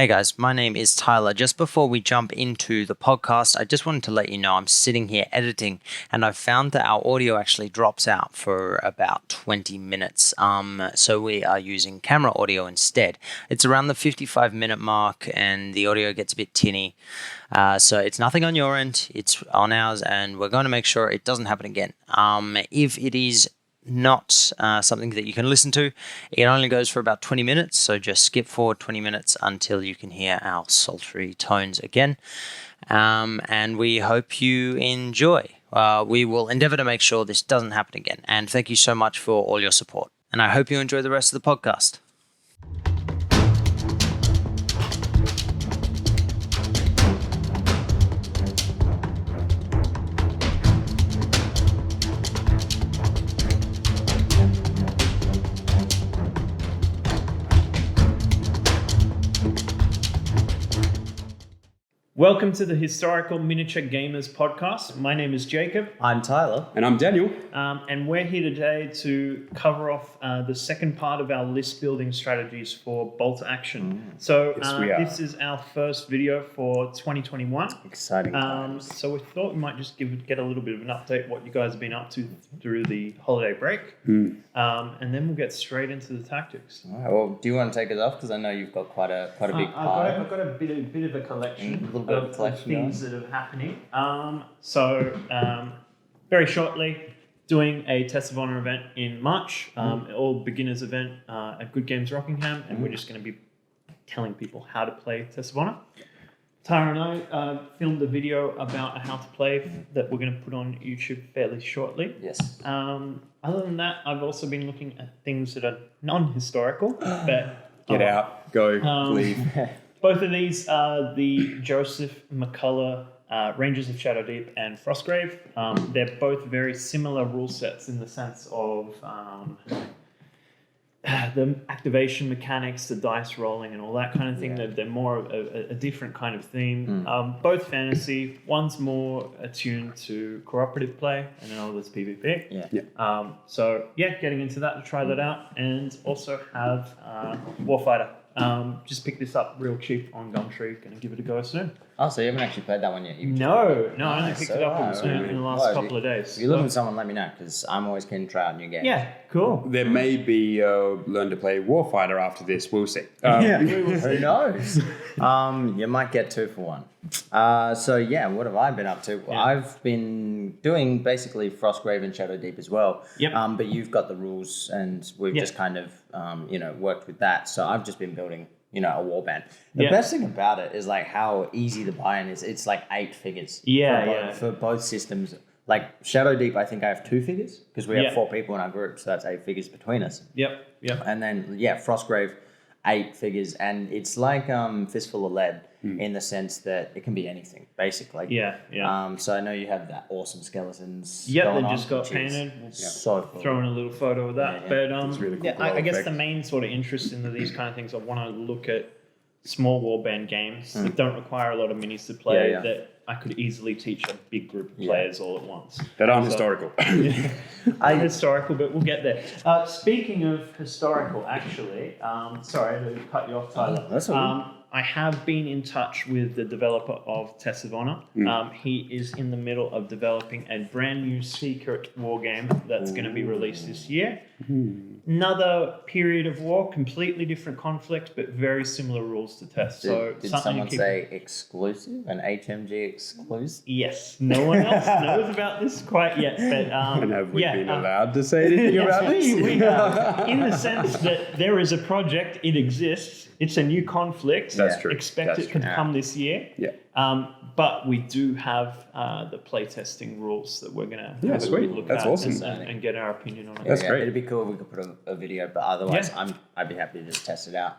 Hey guys, my name is Tyler. Just before we jump into the podcast, I just wanted to let you know I'm sitting here editing and I've found that our audio actually drops out for about 20 minutes. So we are using camera audio instead. It's around the 55-minute mark and the audio gets a bit tinny. So it's nothing on your end, it's on ours, and we're going to make sure it doesn't happen again. If it is not something that you can listen to, it only goes for about 20 minutes, so just skip forward 20 minutes until you can hear our sultry tones again, and we hope you enjoy. We will endeavor to make sure this doesn't happen again, and thank you so much for all your support, and I hope you enjoy the rest of the podcast. Welcome to the Historical Miniature Gamers Podcast. My name is Jacob. I'm Tyler. And I'm Daniel. And we're here today to cover off the second part of our list building strategies for bolt action. So this is our first video for 2021. Exciting times. So we thought we might just get a little bit of an update what you guys have been up to through the holiday break. And then we'll get straight into the tactics. All right, well, do you want to take us off? Because I know you've got quite a big pile. I've got a bit of a collection. Of things that are happening. Very shortly, doing a Test of Honor event in March, all beginners event at Good Games Rockingham, and we're just going to be telling people how to play Test of Honor. Tara and I filmed a video about how to play that we're going to put on YouTube fairly shortly. Yes. Other than that, I've also been looking at things that are non-historical. But Get out, go, leave. Both of these are the Joseph McCullough Rangers of Shadowdeep and Frostgrave. They're both very similar rule sets in the sense of the activation mechanics, the dice rolling and all that kind of thing. Yeah. They're more of a different kind of theme. Both fantasy. One's more attuned to cooperative play and another's PvP. Getting into that to try that out. And also have Warfighter. Just picked this up real cheap on Gumtree. Going to give it a go soon. Oh, so you haven't actually played that one yet? No, I only picked it up in the last couple of days. If you're looking for someone, let me know, because I'm always keen to try out new games. Yeah, cool. There may be learn to play Warfighter after this. We'll see. Who knows? You might get 2 for 1. What have I been up to? Yeah. I've been doing basically Frostgrave and Shadowdeep as well. Yep. But you've got the rules, and we've just kind of worked with that. So I've just been building a warband. The best thing about it is like how easy the buy-in is. It's like 8 figures. For both systems. Like Shadowdeep, I think I have 2 figures because we have 4 people in our group, so that's 8 figures between us. Yep. And then Frostgrave, 8 figures, and it's like Fistful of Lead in the sense that it can be anything basically. So I know you have that awesome skeletons. They just got painted. So cool. Throw in a little photo of that. But it's really cool. I guess the main sort of interest in these kind of things, I want to look at small warband games that don't require a lot of minis to play that I could easily teach a big group of players all at once. That aren't historical. Historical, but we'll get there. Speaking of historical, actually, sorry to cut you off, Tyler. That's all good. I have been in touch with the developer of Test of Honor. He is in the middle of developing a brand new secret war game that's going to be released this year. Another period of war, completely different conflict, but very similar rules to test. Did someone say exclusive? An HMG exclusive? Yes. No one else knows about this quite yet. But, and have we been allowed to say anything about this? We have, in the sense that there is a project, it exists, it's a new conflict. That's true. Expect it to come this year. But we do have the playtesting rules that we're going to have a quick look at and get our opinion on it. That's great. It'd be cool if we could put a video, but otherwise I'd be happy to just test it out.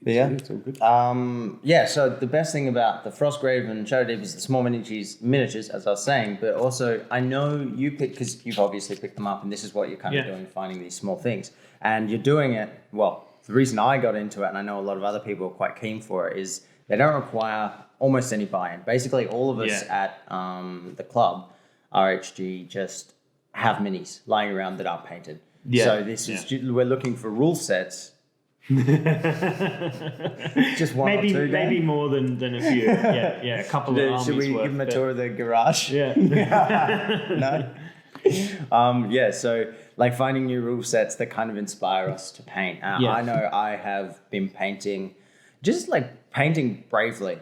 It's all good. So the best thing about the Frostgrave and Shadowdeep is the small miniatures, as I was saying, but also I know you picked, because you've obviously picked them up, and this is what you're kind of doing, finding these small things. And you're doing it, the reason I got into it, and I know a lot of other people are quite keen for it, is they don't require almost any buy-in. Basically, all of us at the club, RHG, just have minis lying around that are painted. So this is we're looking for rule sets Just one maybe, or two, maybe more than a few. Yeah, a couple of armies Should we worth, give them a tour of the garage? Yeah. No. Yeah. So like finding new rule sets that kind of inspire us to paint. I know I have been painting bravely.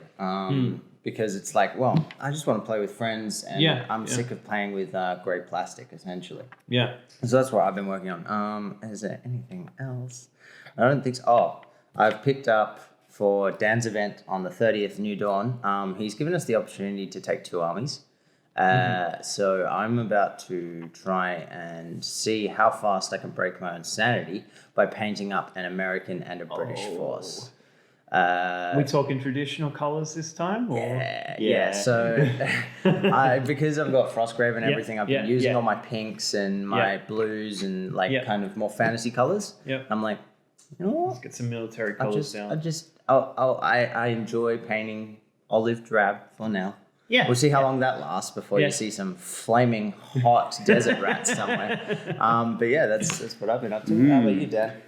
Because it's like, well, I just want to play with friends, and I'm sick of playing with grey plastic, essentially. Yeah. So that's what I've been working on. Is there anything else? I don't think so. Oh, I've picked up for Dan's event on the 30th, New Dawn. He's given us the opportunity to take 2 armies. So I'm about to try and see how fast I can break my own sanity by painting up an American and a British force. We talking traditional colours this time? Or? Yeah. So because I've got Frostgrave and everything, I've been using all my pinks and my blues and kind of more fantasy colours. Yeah. I'm like, you know what? Let's get some military colours down. I enjoy painting olive drab for now. Yeah. We'll see how long that lasts before you see some flaming hot desert rats somewhere. But yeah, that's what I've been up to. How about you, Dan?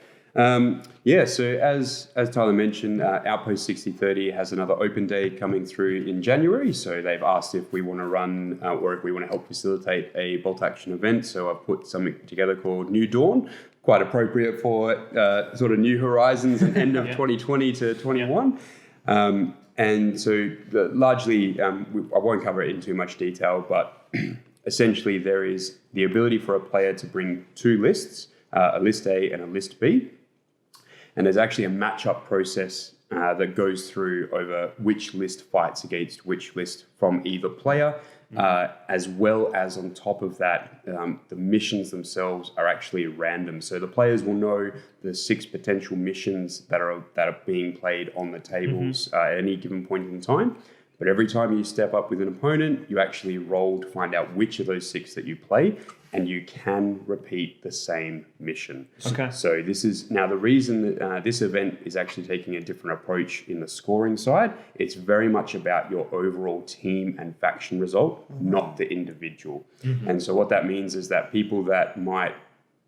So as Tyler mentioned, Outpost 6030 has another open day coming through in January. So they've asked if we want to run or if we want to help facilitate a bolt action event. So I've put something together called New Dawn, quite appropriate for sort of New Horizons and end of 2020 to 21. And so largely, I won't cover it in too much detail, but essentially there is the ability for a player to bring 2 lists, a list A and a list B. And there's actually a matchup process that goes through over which list fights against which list from either player, as well as on top of that, the missions themselves are actually random. So the players will know the 6 potential missions that are being played on the tables at any given point in time. But every time you step up with an opponent, you actually roll to find out which of those 6 that you play, and you can repeat the same mission. Okay. So this is now the reason that this event is actually taking a different approach in the scoring side. It's very much about your overall team and faction result, not the individual. And so what that means is that people that might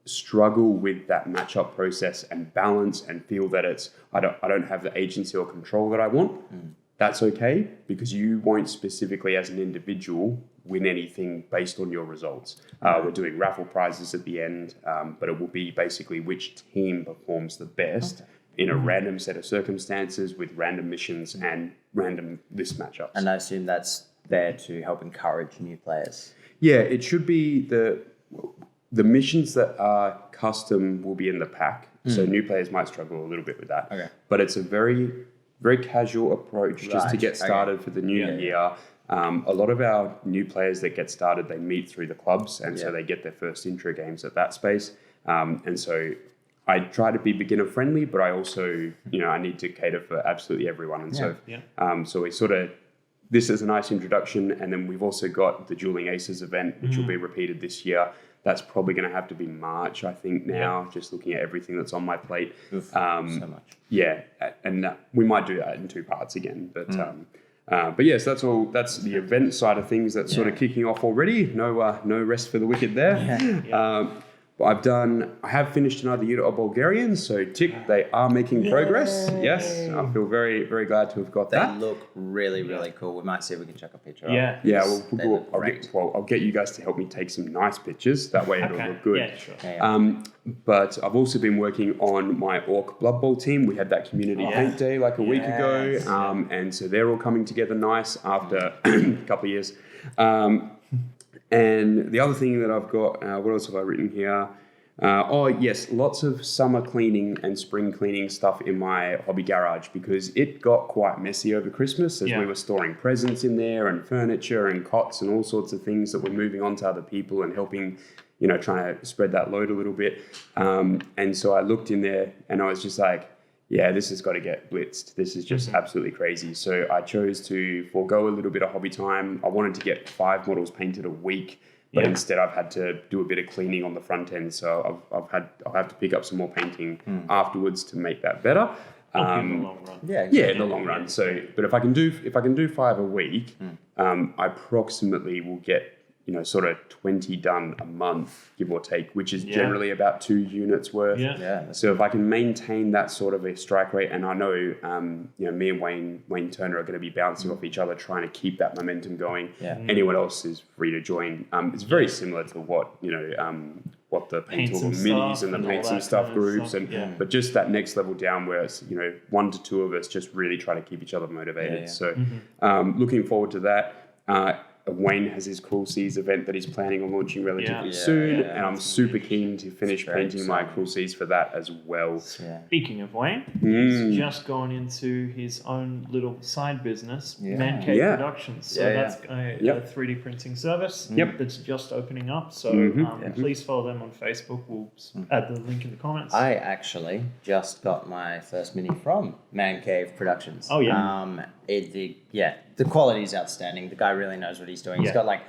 struggle with that matchup process and balance and feel that I don't have the agency or control that I want. That's okay, because you won't specifically as an individual win anything based on your results. We're doing raffle prizes at the end, but it will be basically which team performs the best in a random set of circumstances with random missions and random list matchups. And I assume that's there to help encourage new players. Yeah, it should be the missions that are custom will be in the pack. So new players might struggle a little bit with that. Okay. But it's a very casual approach just to get started for the new year. A lot of our new players that get started, they meet through the clubs, and so they get their first intro games at that space. And so I try to be beginner friendly, but I also, I need to cater for absolutely everyone. And so we sort of, this is a nice introduction. And then we've also got the Dueling Aces event, which will be repeated this year. That's probably going to have to be March, I think, now, just looking at everything that's on my plate. So much. Yeah, and we might do that in 2 parts again. But yes, that's all. That's the event side of things that's sort of kicking off already. No rest for the wicked there. But I have finished another unit of Bulgarians, so tick, they are making progress. Yes, I feel very, very glad to have got that. They look really, really cool. We might see if we can check a picture. Yeah. Yeah, I'll get you guys to help me take some nice pictures. That way it'll look good. Yeah, sure. But I've also been working on my Orc Blood Bowl team. We had that community paint day like a week ago. And so they're all coming together nice after a couple of years. And the other thing that I've got, what else have I written here? Lots of summer cleaning and spring cleaning stuff in my hobby garage, because it got quite messy over Christmas as we were storing presents in there and furniture and cots and all sorts of things that were moving on to other people and helping, trying to spread that load a little bit. And so I looked in there and I was just like, yeah, this has got to get blitzed. This is just absolutely crazy. So I chose to forego a little bit of hobby time. I wanted to get 5 models painted a week, but instead I've had to do a bit of cleaning on the front end. So I'll have to pick up some more painting afterwards to make that better. In the long run. In the long run. So, but if I can do 5 a week, I approximately will get sort of 20 done a month, give or take, which is generally about 2 units worth. So if I can maintain that sort of a strike rate, and I know, me and Wayne Turner are going to be bouncing off each other, trying to keep that momentum going. Anyone else is free to join. It's very similar to what the Paint All Minis and the Paint Some Stuff groups, but just that next level down where it's 1 to 2 of us just really try to keep each other motivated. So looking forward to that. Wayne has his Cruel Seas event that he's planning on launching relatively soon, and I'm super keen to finish painting my Cruel Seas for that as well. Speaking of Wayne, he's just gone into his own little side business, Man Cave Productions. So that's a 3D printing service that's just opening up. So please follow them on Facebook. We'll add the link in the comments. I actually just got my first mini from Man Cave Productions. Oh, yeah. The quality is outstanding. The guy really knows what he's doing. He's got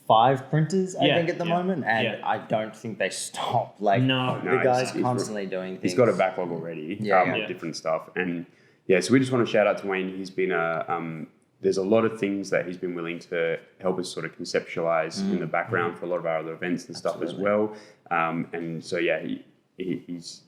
5 printers, I think, at the moment, and I don't think they stop. The guy's constantly doing things. He's got a backlog already of different stuff, and so we just want to shout out to Wayne. He's been there's a lot of things that he's been willing to help us sort of conceptualize in the background for a lot of our other events and stuff as well. And so he's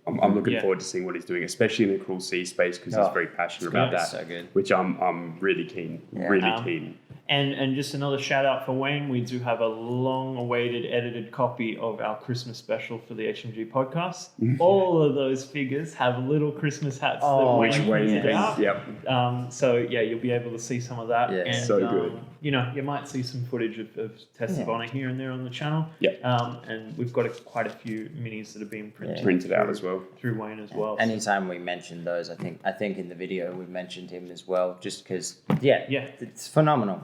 I'm looking forward to seeing what he's doing, especially in the Cruel Sea space, because he's very passionate about that. So good. Which I'm really keen, keen. And just another shout out for Wayne. We do have a long-awaited edited copy of our Christmas special for the HMG podcast. All of those figures have little Christmas hats that Wayne printed out. So you'll be able to see some of that. Yeah, and, so good. You might see some footage of tests of Honor here and there on the channel. And we've got quite a few minis that have been printed out as well through Wayne as well. Anytime we mention those, I think in the video we mentioned him as well, just because it's phenomenal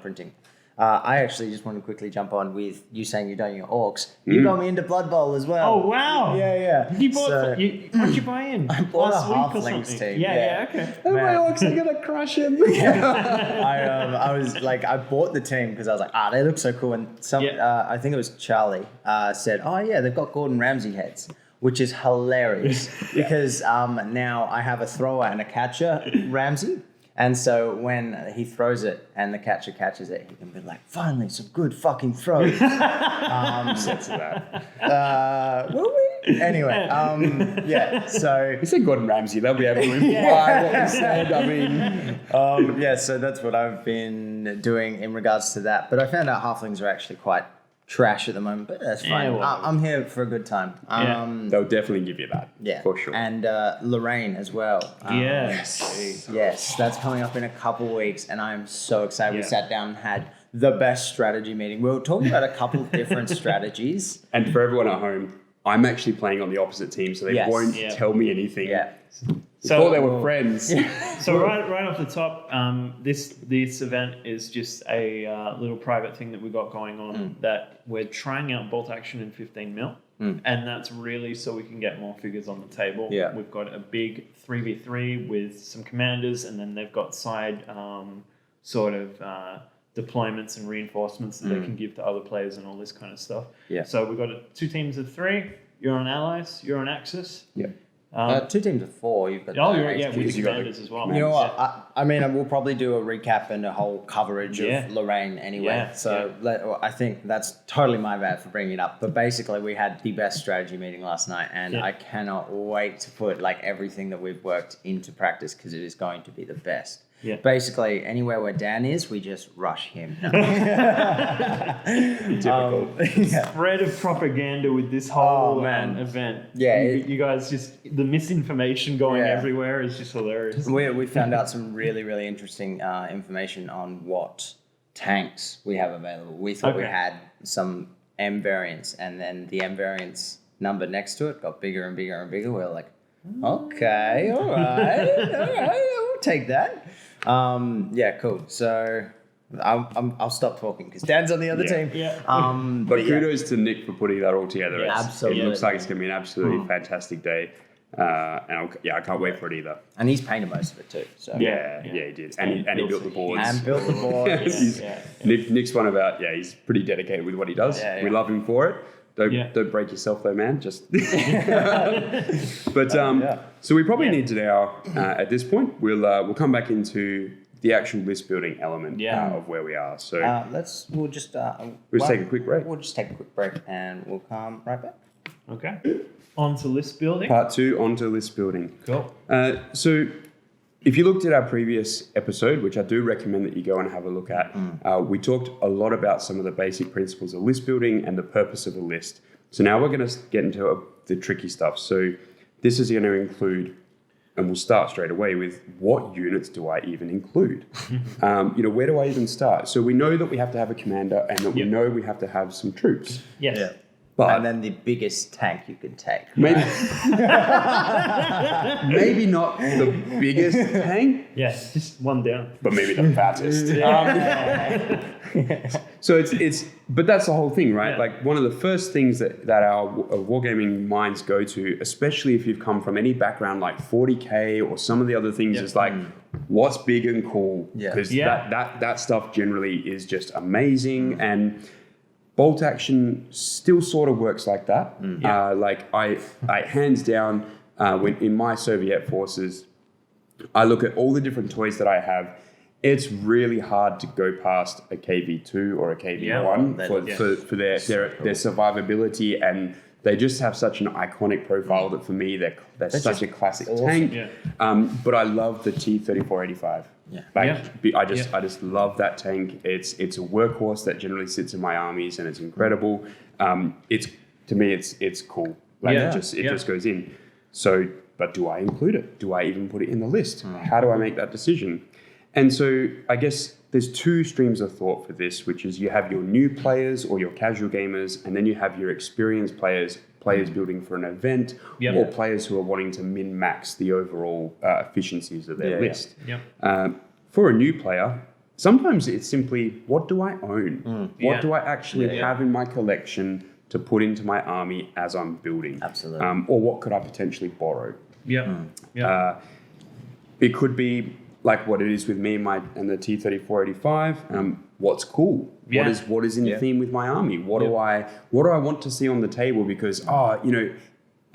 printing. I actually just want to quickly jump on with you saying you're doing your Orcs. You got me into Blood Bowl as well. Oh wow! Yeah. You bought what did you buy in? I bought last a week or Halflings something? team. Yeah, okay. Oh, my Orcs are gonna crush him. I was I bought the team because I was they look so cool, and I think it was Charlie said, oh yeah, they've got Gordon Ramsay heads, which is hilarious because now I have a thrower and a catcher, Ramsay. And so when he throws it and the catcher catches it, he can be like, finally, some good fucking throws. Sense of that. Will we? Anyway, so... We said Gordon Ramsay, they'll be able to imply what we said. I mean... so that's what I've been doing in regards to that. But I found out halflings are actually quite trash at the moment, but that's fine. I'm here for a good time. They'll definitely give you that. Yeah, for sure. And Lorraine as well. Yes, that's coming up in a couple weeks, and I'm so excited. We sat down and had the best strategy meeting. We were talking about a couple of different strategies. And for everyone at home, I'm actually playing on the opposite team, so they won't tell me anything. So thought they were friends. So right off the top, this event is just a little private thing that we got going on that we're trying out bolt action in 15 mil, and that's really so we can get more figures on the table. We've got a big 3v3 with some commanders, and then they've got side deployments and reinforcements that they can give to other players and all this kind of stuff. So we've got 2 teams of 3. You're on allies. You're on Axis. 2 teams of 4. You've got with the commanders as well. You know what? I mean, we'll probably do a recap and a whole coverage of Lorraine anyway. I think that's totally my bad for bringing it up. But basically, we had the best strategy meeting last night, and I cannot wait to put everything that we've worked into practice because it is going to be the best. Basically, anywhere where Dan is, we just rush him. Typical. Spread of propaganda with this whole event. You guys just, the misinformation going everywhere is just hilarious. We found out some really, really interesting information on what tanks we have available. We thought we had some M variants, and then the M variants number next to it got bigger and bigger and bigger. We're like, okay, all right, we'll take that. Cool. So I'll stop talking because Dan's on the other team. But kudos to Nick for putting that all together. Absolutely. It looks like it's going to be an absolutely fantastic day. And I can't wait for it either. And he's painted most of it too. So he did. And he built the boards. Nick's one of our, he's pretty dedicated with what he does. We love him for it. Don't break yourself though, man. Just but so we probably need to now at this point we'll come back into the actual list building element of where we are. So we'll just take a quick break. We'll just take a quick break and we'll come right back. Okay. On to list building. Part 2, on to list building. Cool. So if you looked at our previous episode, which I do recommend that you go and have a look at, we talked a lot about some of the basic principles of list building and the purpose of a list. So now we're going to get into the tricky stuff. So this is going to include, and we'll start straight away with, what units do I even include? Where do I even start? So we know that we have to have a commander and that we know we have to have some troops. Yes. Yeah. But and then the biggest tank you can take. Maybe, maybe not the biggest tank. Yes, just one down. But maybe the fattest. So but that's the whole thing, right? Yeah. Like one of the first things that our wargaming minds go to, especially if you've come from any background like 40K or some of the other things, is like, what's big and cool? Because that stuff generally is just amazing. And bolt action still sort of works like that. Like I hands down, when in my Soviet forces, I look at all the different toys that I have. It's really hard to go past a KV2 or a KV1 for their survivability, and they just have such an iconic profile that for me they're such a classic tank. Yeah. But I love the T-3485. I just love that tank. It's a workhorse that generally sits in my armies, and it's incredible. It's cool. Like it just goes in. So, but do I include it? Do I even put it in the list? How do I make that decision? And so I guess there's two streams of thought for this, which is you have your new players or your casual gamers, and then you have your experienced players building for an event, or players who are wanting to min-max the overall efficiencies of their list. For a new player, sometimes it's simply, what do I own? What do I actually have in my collection to put into my army as I'm building? Absolutely. Or what could I potentially borrow? It could be like what it is with me and the T-3485. What's cool? What is in the theme with my army? What do I want to see on the table? Because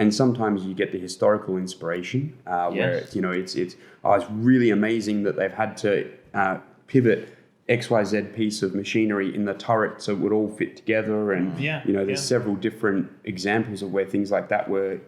and sometimes you get the historical inspiration where it's really amazing that they've had to pivot XYZ piece of machinery in the turret so it would all fit together, and there's several different examples of where things like that were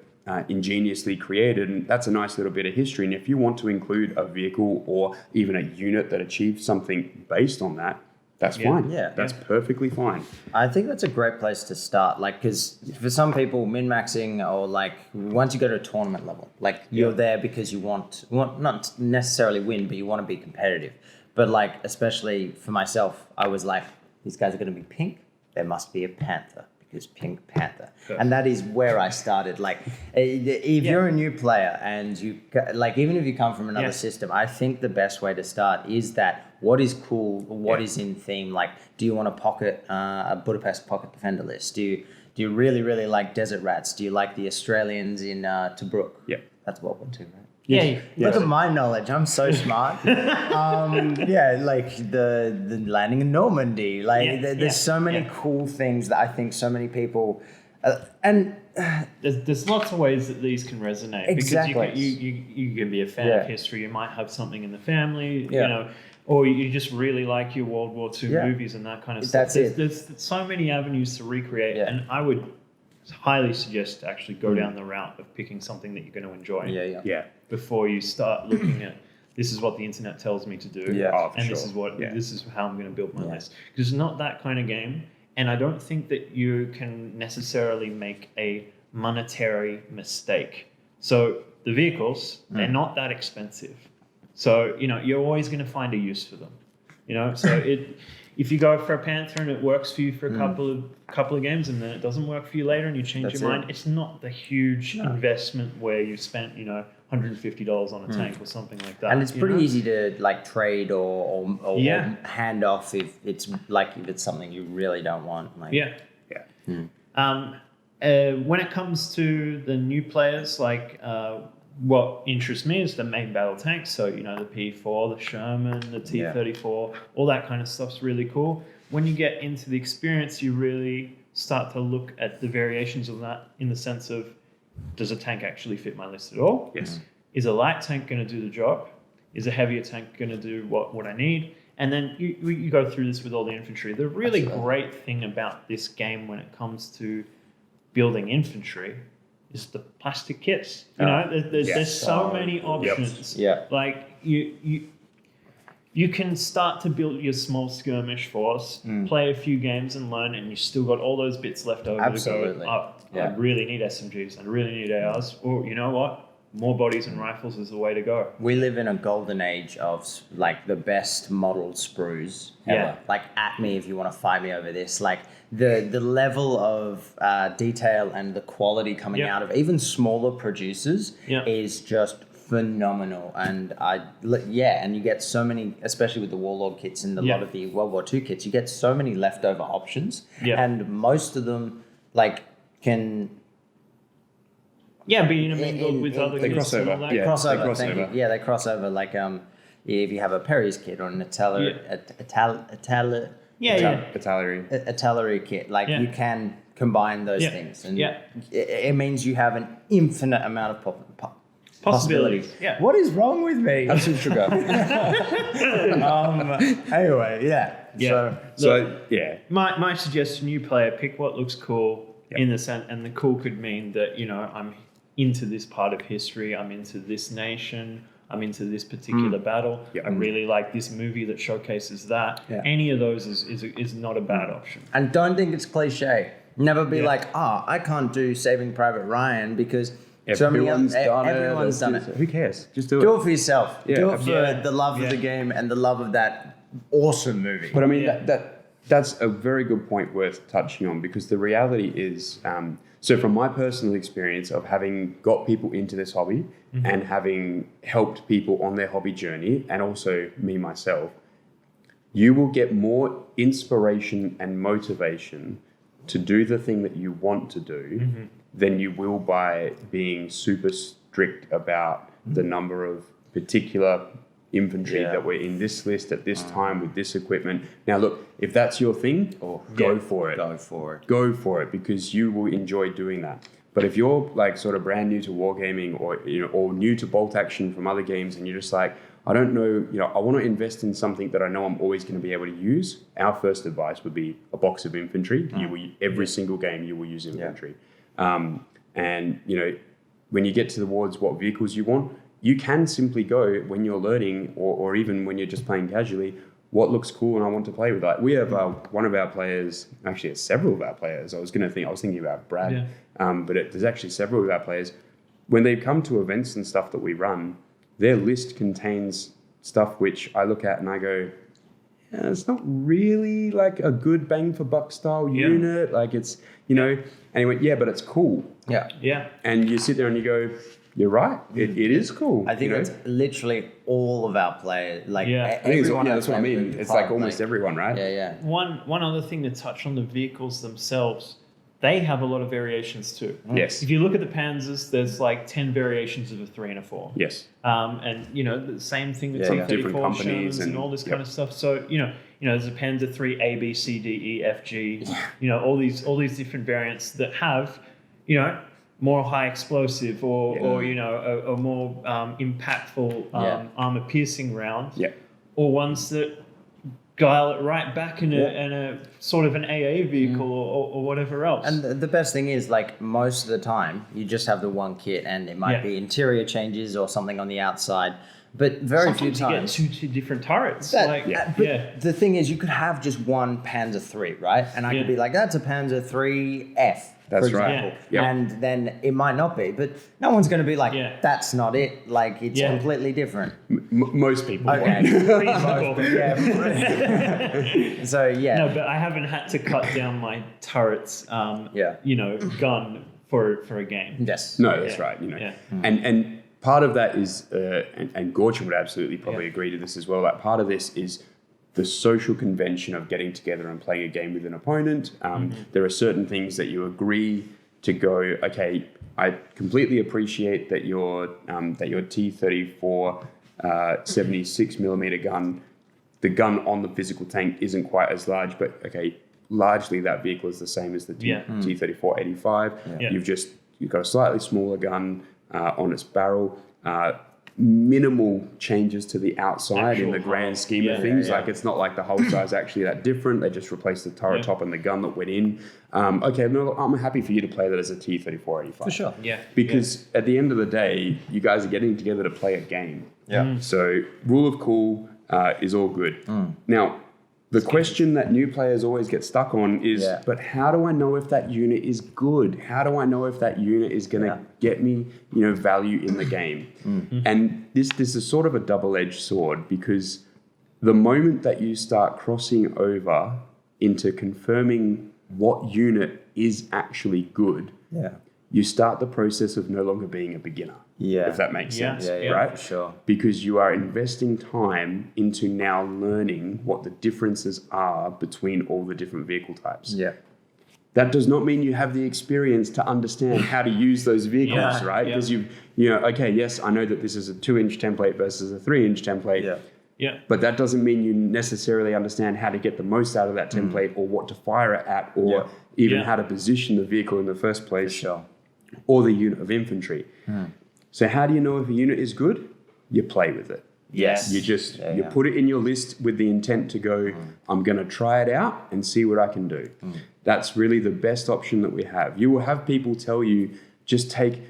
ingeniously created, and that's a nice little bit of history. And if you want to include a vehicle or even a unit that achieved something based on that, that's fine. That's perfectly fine. I think that's a great place to start. Like, because for some people, min-maxing, or like once you go to a tournament level, like you're there because you want not necessarily win, but you want to be competitive. But like, especially for myself, I was like, these guys are going to be pink. There must be a panther. Because Pink Panther. And that is where I started. Like, if you're a new player and even if you come from another system, I think the best way to start is that what is cool, what is in theme. Like, do you want a Budapest pocket defender list? Do you really, really like Desert Rats? Do you like the Australians in Tobruk? Yeah. That's World War II, right? Look at my knowledge. I'm so smart. Like the landing in Normandy. Like there's so many cool things that I think so many people there's lots of ways that these can resonate. Exactly. Because you can be a fan of history. You might have something in the family, or you just really like your World War II movies and that kind of stuff. There's so many avenues to recreate, and I would highly suggest to actually go down the route of picking something that you're going to enjoy. Before you start looking at, this is what the internet tells me to do, this is how I'm going to build my list. Because it's not that kind of game, and I don't think that you can necessarily make a monetary mistake. So the vehicles, they're not that expensive. So, you're always going to find a use for them. So if you go for a Panther and it works for you for a couple of games, and then it doesn't work for you later and you change your mind, it's not the huge investment where you've spent, $150 on a tank or something like that. And it's pretty easy to like trade or hand off if it's something you really don't want. Like, when it comes to the new players, what interests me is the main battle tanks. So, the P4, the Sherman, the T-34, all that kind of stuff's really cool. When you get into the experience, you really start to look at the variations of that in the sense of, does a tank actually fit my list at all? Yes. Is a light tank going to do the job? is a heavier tank going to do what I need? And then you go through this with all the infantry. The really great thing about this game when it comes to building infantry is the plastic kits. You know, there's so many options. Like you can start to build your small skirmish force, play a few games and learn, and you still got all those bits left over to go, I really need SMGs, I really need ARs, or you know what? More bodies and rifles is the way to go. We live in a golden age of like the best modeled sprues ever. Like at me if you want to fight me over this. Like the level of detail and the quality coming out of even smaller producers is just phenomenal. And and you get so many, especially with the Warlord kits and a lot of the World War II kits, you get so many leftover options, and most of them like can be intermingled with other kits. Crossover. They crossover. Thank you. Yeah, they cross over. Like if you have a Perry's kit or an artillery kit, like you can combine those things, and it means you have an infinite amount of possibilities. Yeah. What is wrong with me? Have some sugar. My suggestion: you pick what looks cool in the sense, and the cool could mean that I'm into this part of history. I'm into this nation. I'm into this particular battle. I really like this movie that showcases that. Any of those is not a bad option. And don't think it's cliche. Never be like, I can't do Saving Private Ryan because everyone's done it. Who cares? Just do it. Do it for yourself. Do it for the love of the game and the love of that awesome movie. But I mean, that's a very good point worth touching on, because the reality is, so from my personal experience of having got people into this hobby and having helped people on their hobby journey, and also me myself, you will get more inspiration and motivation to do the thing that you want to do than you will by being super strict about the number of particular infantry that were in this list at this time with this equipment. Now look, if that's your thing, go for it. Go for it, because you will enjoy doing that. But if you're like sort of brand new to wargaming, or or new to bolt action from other games, and you're just like, I don't know, I want to invest in something that I know I'm always going to be able to use, our first advice would be a box of infantry. You will, every single game you will use infantry. And when you get towards what vehicles you want, you can simply go, when you're learning, or even when you're just playing casually, what looks cool and I want to play with that. We have one of our players, actually it's several of our players. I was thinking about Brad, but there's actually several of our players. When they come to events and stuff that we run, their list contains stuff which I look at and I go, it's not really like a good bang for buck style unit. Like it's, anyway, but it's cool. Yeah. And you sit there and you go, you're right. It is cool. I think it's literally all of our players. Like everyone. That's what I mean. It's like almost everyone, right? Yeah. One other thing to touch on the vehicles themselves, they have a lot of variations too. Yes. If you look at the Panzers, there's like 10 variations of a 3 and a 4. Yes. And the same thing with T-34 Shermans and all this kind of stuff. So there's a Panzer 3 A, B, C, D, E, F, G. All these different variants that have more high explosive or a more impactful armor piercing round. Yeah. Or ones that guile it right back in a sort of an AA vehicle or whatever else. And the best thing is, like, most of the time you just have the one kit, and it might be interior changes or something on the outside, but very few times you get two different turrets. But the thing is, you could have just one Panzer 3, right? And I could be like, that's a Panzer 3F. That's for example. right. Yeah. And then it might not be, but no one's going to be like, that's not it. Like, it's completely different. Most people. Okay. So, No, but I haven't had to cut down my turrets, gun for a game. Yes. No, that's right. And part of that is, and Gorcha would absolutely probably agree to this as well, that part of this is the social convention of getting together and playing a game with an opponent. There are certain things that you agree to go, okay, I completely appreciate that your T-34 76mm gun, the gun on the physical tank isn't quite as large, but okay, largely that vehicle is the same as the T-34 85. You've got a slightly smaller gun on its barrel. minimal changes to the outside in the Actual grand hull. scheme Yeah, of things. yeah. Like it's not like the hull size actually that different. They just replaced the turret top and the gun that went in. Okay, no, I'm happy for you to play that as a T-34-85. For sure. Yeah. Because at the end of the day, you guys are getting together to play a game. Yeah. So rule of cool is all good. Now, the question that new players always get stuck on is, but how do I know if that unit is good? How do I know if that unit is going to get me, value in the game? And this is sort of a double-edged sword, because the moment that you start crossing over into confirming what unit is actually good, you start the process of no longer being a beginner. If that makes sense, right? For sure. Because you are investing time into now learning what the differences are between all the different vehicle types. Yeah. That does not mean you have the experience to understand how to use those vehicles, right? Because yes, I know that this is a 2-inch template versus a 3-inch template. Yeah. But that doesn't mean you necessarily understand how to get the most out of that template or what to fire it at or even how to position the vehicle in the first place or the unit of infantry. So how do you know if a unit is good? You play with it. Yes. You just you put it in your list with the intent to go, I'm going to try it out and see what I can do. That's really the best option that we have. You will have people tell you, just take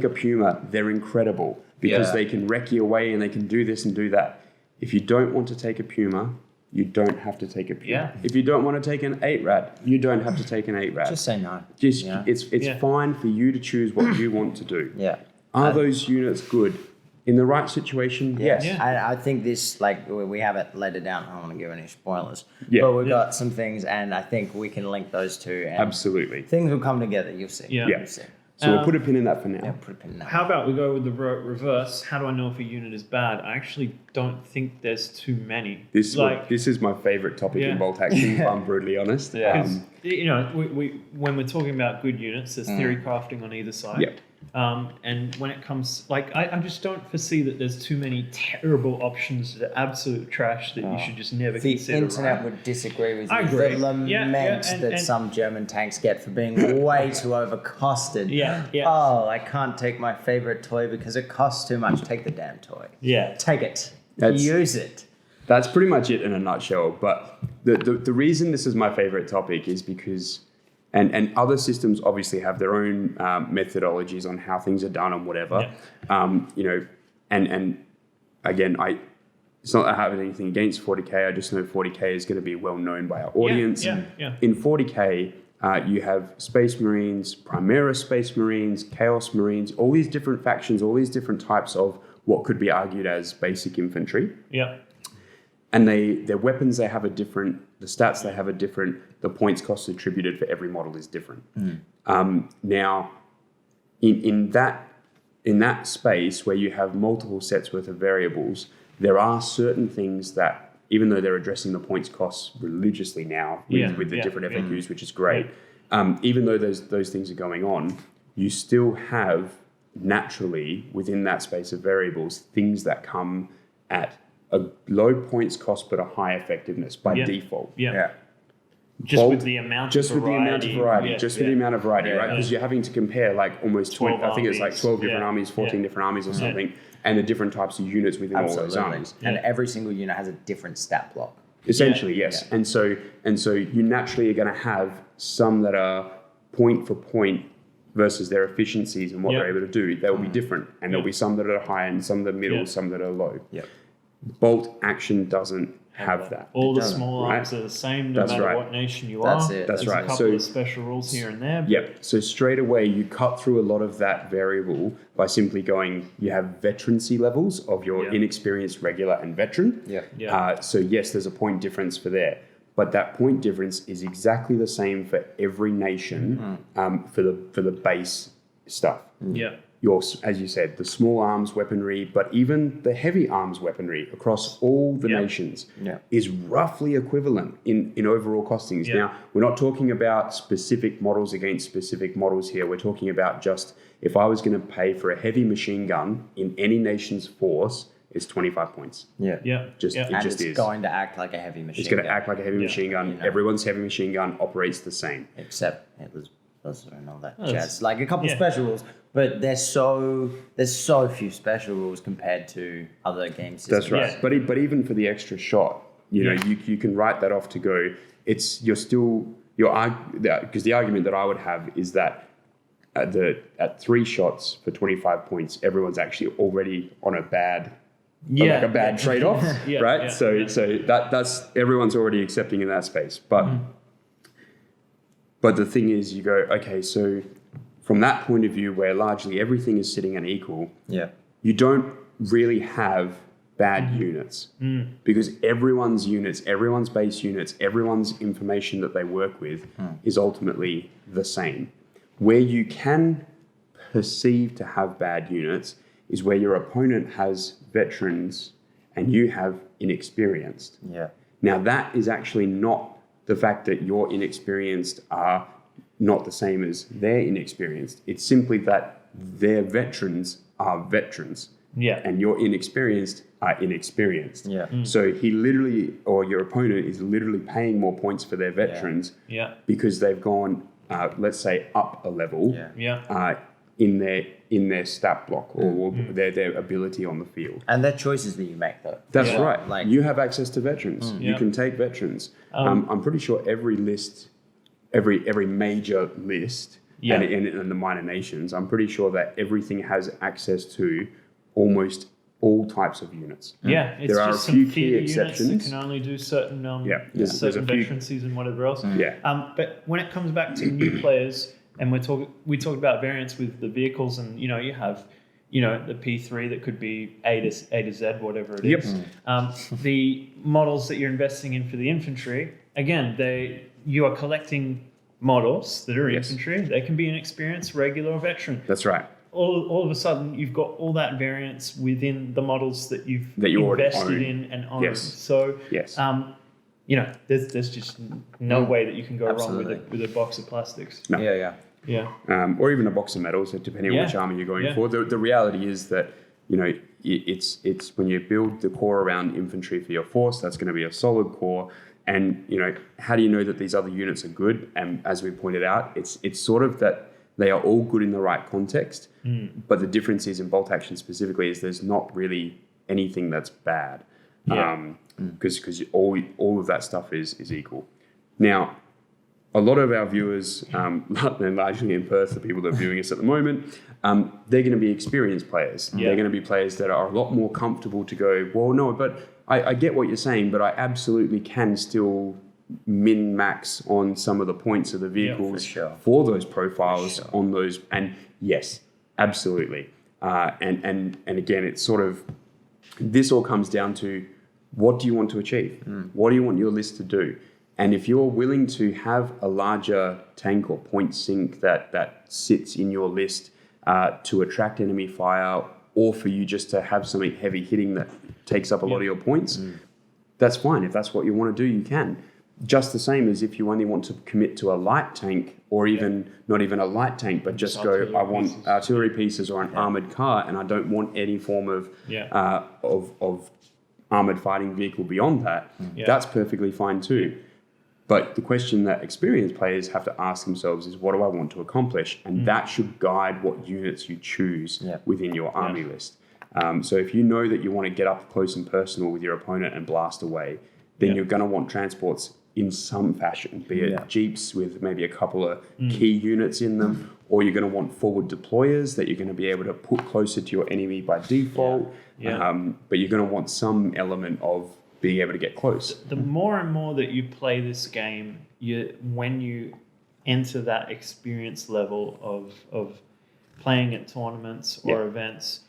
a Puma. They're incredible because they can wreck you away and they can do this and do that. If you don't want to take a Puma, you don't have to take a Puma. Yeah. If you don't want to take an 8-rad, you don't have to take an 8-rad. Just say no. It's fine for you to choose what you want to do. Are those units good? In the right situation, yes. I think this, like, we have it later down. I don't want to give any spoilers. Yeah. But we've got some things, and I think we can link those two. And Absolutely. things will come together. You'll see. Yeah. You'll see. So we'll put a pin in that for now. Yeah, put a pin in that. How about we go with the reverse? How do I know if a unit is bad? I actually don't think there's too many. This is my favorite topic in bolt action, if I'm brutally honest. We when we're talking about good units, there's theory crafting on either side. Yep. And when it comes, I just don't foresee that there's too many terrible options that are absolute trash that you should just never The consider. internet would disagree with you. I agree. The lament that some German tanks get for being way too overcosted. Oh, I can't take my favorite toy because it costs too much. Take the damn toy. Take it. Use it. That's pretty much it in a nutshell. But the reason this is my favorite topic is because, and other systems obviously have their own methodologies on how things are done and whatever. And again, it's not that I have anything against 40K. I just know 40K is going to be well known by our audience. In 40K, you have Space Marines, Primera Space Marines, Chaos Marines, all these different factions, all these different types of what could be argued as basic infantry. And their weapons, they have a different, the stats they have are different, the points cost attributed for every model is different. Now, in that space where you have multiple sets worth of variables, there are certain things that, even though they're addressing the points costs religiously now with the different FAQs, which is great, even though those things are going on, you still have naturally within that space of variables things that come at a low points cost but a high effectiveness by default. Just with the amount of variety. With the amount of variety, right? Because you're having to compare like almost 20, I think it's like 12 different armies, 14 different armies or something, and the different types of units within all those armies. And every single unit has a different stat block. Essentially, yes. And so you naturally are going to have some that are point for point versus their efficiencies and what they're able to do. They'll be different, and there'll be some that are high and some that are middle, some that are low. Bolt action doesn't have that. All the small arms are the same no matter what nation you are. That's it. That's right. There's a couple of special rules here and there. So straight away you cut through a lot of that variable by simply going, you have veterancy levels of your inexperienced, regular and veteran. So yes, there's a point difference for there. But that point difference is exactly the same for every nation for the base stuff. As you said, the small arms weaponry, but even the heavy arms weaponry across all the nations is roughly equivalent in overall costings. Now, we're not talking about specific models against specific models here. We're talking about just, if I was going to pay for a heavy machine gun in any nation's force, it's 25 points. It just is. Going to act like a heavy machine gun. It's going to act like a heavy machine gun. Everyone's heavy machine gun operates the same. Except Hitler's and all that Oh, jazz. Like a couple yeah. special rules, but there's so few special rules compared to other game systems. That's right. Yeah. But even for the extra shot, you know, you can write that off to go. Because the argument that I would have is that at 3 shots for 25 points, everyone's actually already on a bad trade-off, Yeah, right? yeah, so that's everyone's already accepting in that space. But the thing is, you go, okay, so from that point of view where largely everything is sitting at equal, you don't really have bad units because everyone's units, everyone's base units, everyone's information that they work with is ultimately the same. Where you can perceive to have bad units is where your opponent has veterans and you have inexperienced. Yeah. Now that is actually not the fact that your inexperienced are not the same as their inexperienced. It's simply that their veterans are veterans. Yeah. And your inexperienced are inexperienced. Yeah. So he literally, or your opponent is literally paying more points for their veterans because they've gone, let's say, up a level in their stat block or their ability on the field. And they're choices that you make, though. That's right. Like, you have access to veterans. You can take veterans. I'm pretty sure every list, every major list, and the minor nations, I'm pretty sure that everything has access to almost all types of units. Yeah, it's there are just a few some key theatre exceptions. units that can only do certain there's a certain few. veterancies and whatever else. Yeah. But when it comes back to new players, and we talked about variants with the vehicles, and you have the P3 that could be A to Z, whatever it is. The models that you're investing in for the infantry, again, you are collecting models that are infantry. They can be inexperienced, regular, or veteran. That's right. All of a sudden, you've got all that variance within the models that you invested in and own. Yes. So, there's just no way that you can go wrong with a box of plastics. No. Yeah. Or even a box of medals, depending on which army you're going for. The reality is that it's when you build the core around infantry for your force, that's going to be a solid core. And how do you know that these other units are good? And as we pointed out, it's sort of that they are all good in the right context. But the difference is in bolt action specifically is there's not really anything that's bad. Because all of that stuff is equal. Now, a lot of our viewers, and largely in Perth, the people that are viewing us at the moment, they're going to be experienced players. They're going to be players that are a lot more comfortable to go, well, no, but I get what you're saying, but I absolutely can still min-max on some of the points of the vehicles for those profiles on those. And yes, absolutely. And again, it's sort of, this all comes down to what do you want to achieve? What do you want your list to do? And if you're willing to have a larger tank or point sink that sits in your list to attract enemy fire, or for you just to have something heavy hitting that takes up a lot of your points, that's fine. If that's what you want to do, you can. Just the same as if you only want to commit to a light tank, or even not even a light tank, but just go, I want artillery pieces or an armored car, and I don't want any form of armored fighting vehicle beyond that. That's perfectly fine too. But the question that experienced players have to ask themselves is, what do I want to accomplish? And that should guide what units you choose within your army list. So if you know that you want to get up close and personal with your opponent and blast away, then you're going to want transports in some fashion, be it jeeps with maybe a couple of key units in them, or you're going to want forward deployers that you're going to be able to put closer to your enemy by default. But you're going to want some element of being able to get close. The more and more that you play this game, when you enter that experience level of playing at tournaments or events,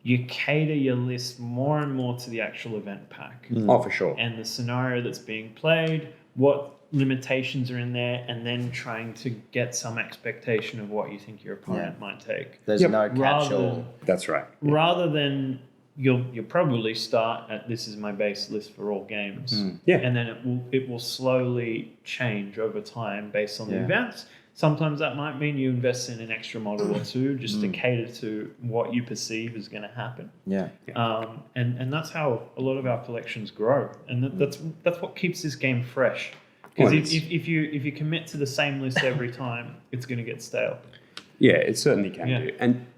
you cater your list more and more to the actual event pack. Oh, for sure. And the scenario that's being played, what limitations are in there, and then trying to get some expectation of what you think your opponent might take. There's no catch-all. That's right. Rather than you'll probably start at, this is my base list for all games. And then it will slowly change over time based on the events. Sometimes that might mean you invest in an extra model or two just to cater to what you perceive is going to happen. And that's how a lot of our collections grow. And that's what keeps this game fresh. Because if you commit to the same list every time, it's going to get stale. Yeah, it certainly can do.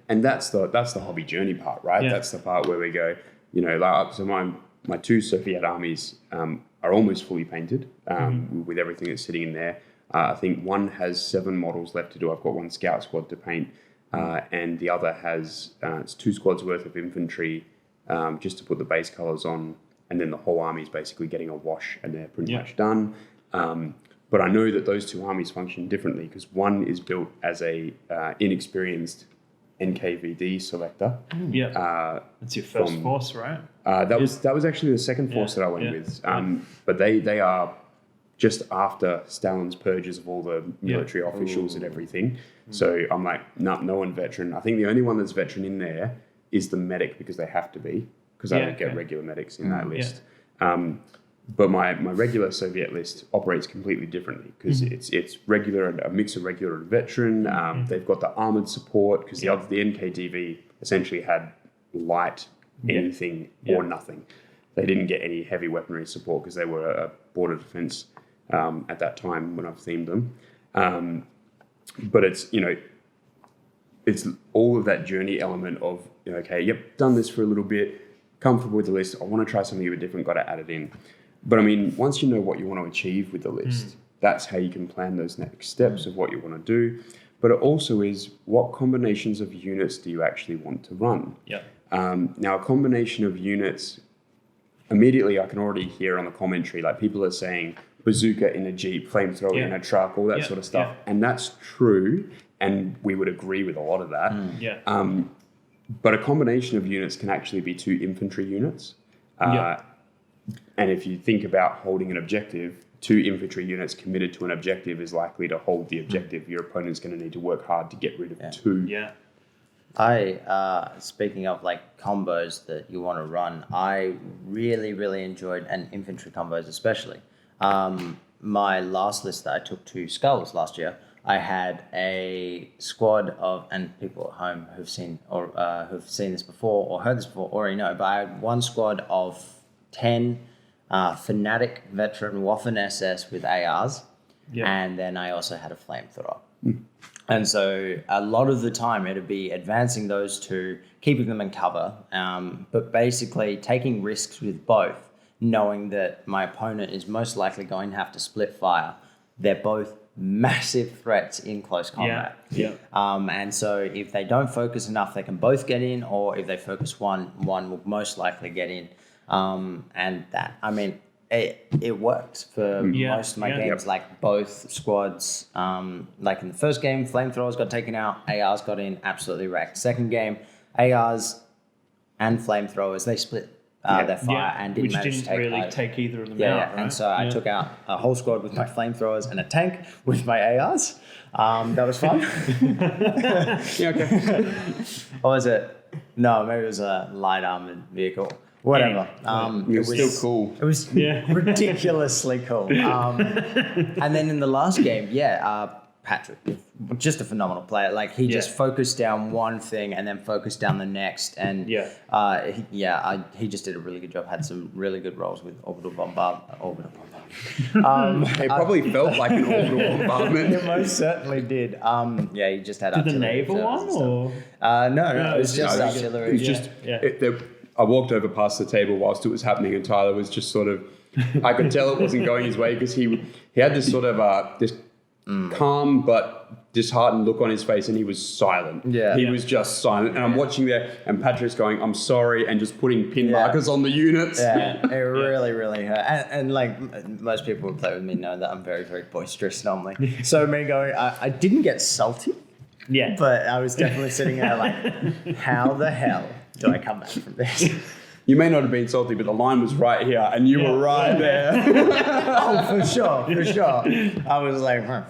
And that's the hobby journey part, right? That's the part where we go, like, so my 2 Soviet armies are almost fully painted with everything that's sitting in there. I think one has 7 models left to do. I've got 1 scout squad to paint, and the other has it's 2 squads worth of infantry just to put the base colours on, and then the whole army is basically getting a wash, and they're pretty much done. But I know that those 2 armies function differently because one is built as a inexperienced NKVD selector. That's your first force, right? That was actually the second force that I went with. But they are just after Stalin's purges of all the military officials and everything. So I'm like, no one veteran. I think the only one that's veteran in there is the medic because they have to be, because I don't get regular medics in that list. But my regular Soviet list operates completely differently because it's regular and a mix of regular and veteran. They've got the armored support because the NKDV essentially had light anything or nothing. They didn't get any heavy weaponry support because they were a border defense at that time when I've themed them. But it's all of that journey element of, done this for a little bit, comfortable with the list. I want to try something a bit different, got to add it in. But I mean, once you know what you want to achieve with the list, that's how you can plan those next steps of what you want to do. But it also is, what combinations of units do you actually want to run? Now, a combination of units, immediately I can already hear on the commentary, like people are saying bazooka in a Jeep, flamethrower in a truck, all that sort of stuff. And that's true. And we would agree with a lot of that. But a combination of units can actually be 2 infantry units. And if you think about holding an objective, 2 infantry units committed to an objective is likely to hold the objective. Your opponent's going to need to work hard to get rid of 2. I, speaking of like combos that you want to run, I really, really enjoyed, and infantry combos especially. My last list that I took to Skulls last year, I had a squad of, and people at home who've seen this before or heard this before already know, but I had one squad of 10 fanatic veteran Waffen SS with ARs, and then I also had a flamethrower. And so a lot of the time it'd be advancing those 2, keeping them in cover, but basically taking risks with both, knowing that my opponent is most likely going to have to split fire. They're both massive threats in close combat. And so if they don't focus enough, they can both get in, or if they focus one will most likely get in. And that, I mean, it worked for most of my games. Like both squads, like in the first game, flamethrowers got taken out, ARs got in, absolutely wrecked. Second game, ARs and flamethrowers, they split their fire and didn't manage to take either of them out. Right? And so I took out a whole squad with my flamethrowers and a tank with my ARs. That was fun. Or was it? No, maybe it was a light armored vehicle. Whatever. It was still cool. It was ridiculously cool. And then in the last game, Patrick, just a phenomenal player. Like he just focused down one thing and then focused down the next. And he just did a really good job. Had some really good rolls with orbital bombardment. It probably felt like an orbital bombardment. It most certainly did. He just had. Did the naval one or? No, it was just artillery. It was just. I walked over past the table whilst it was happening, and Tyler was just sort of. I could tell it wasn't going his way because he had this sort of this calm but disheartened look on his face, and he was silent. He was just silent, and I'm watching there, and Patrick's going, "I'm sorry," and just putting pin markers on the units. It really, really hurt. And like most people who play with me know that I'm very, very boisterous normally. So me going, I didn't get salty. But I was definitely sitting there like, how the hell do I come back from this? You may not have been salty, but the line was right here, and you were right there. For sure. I was like, but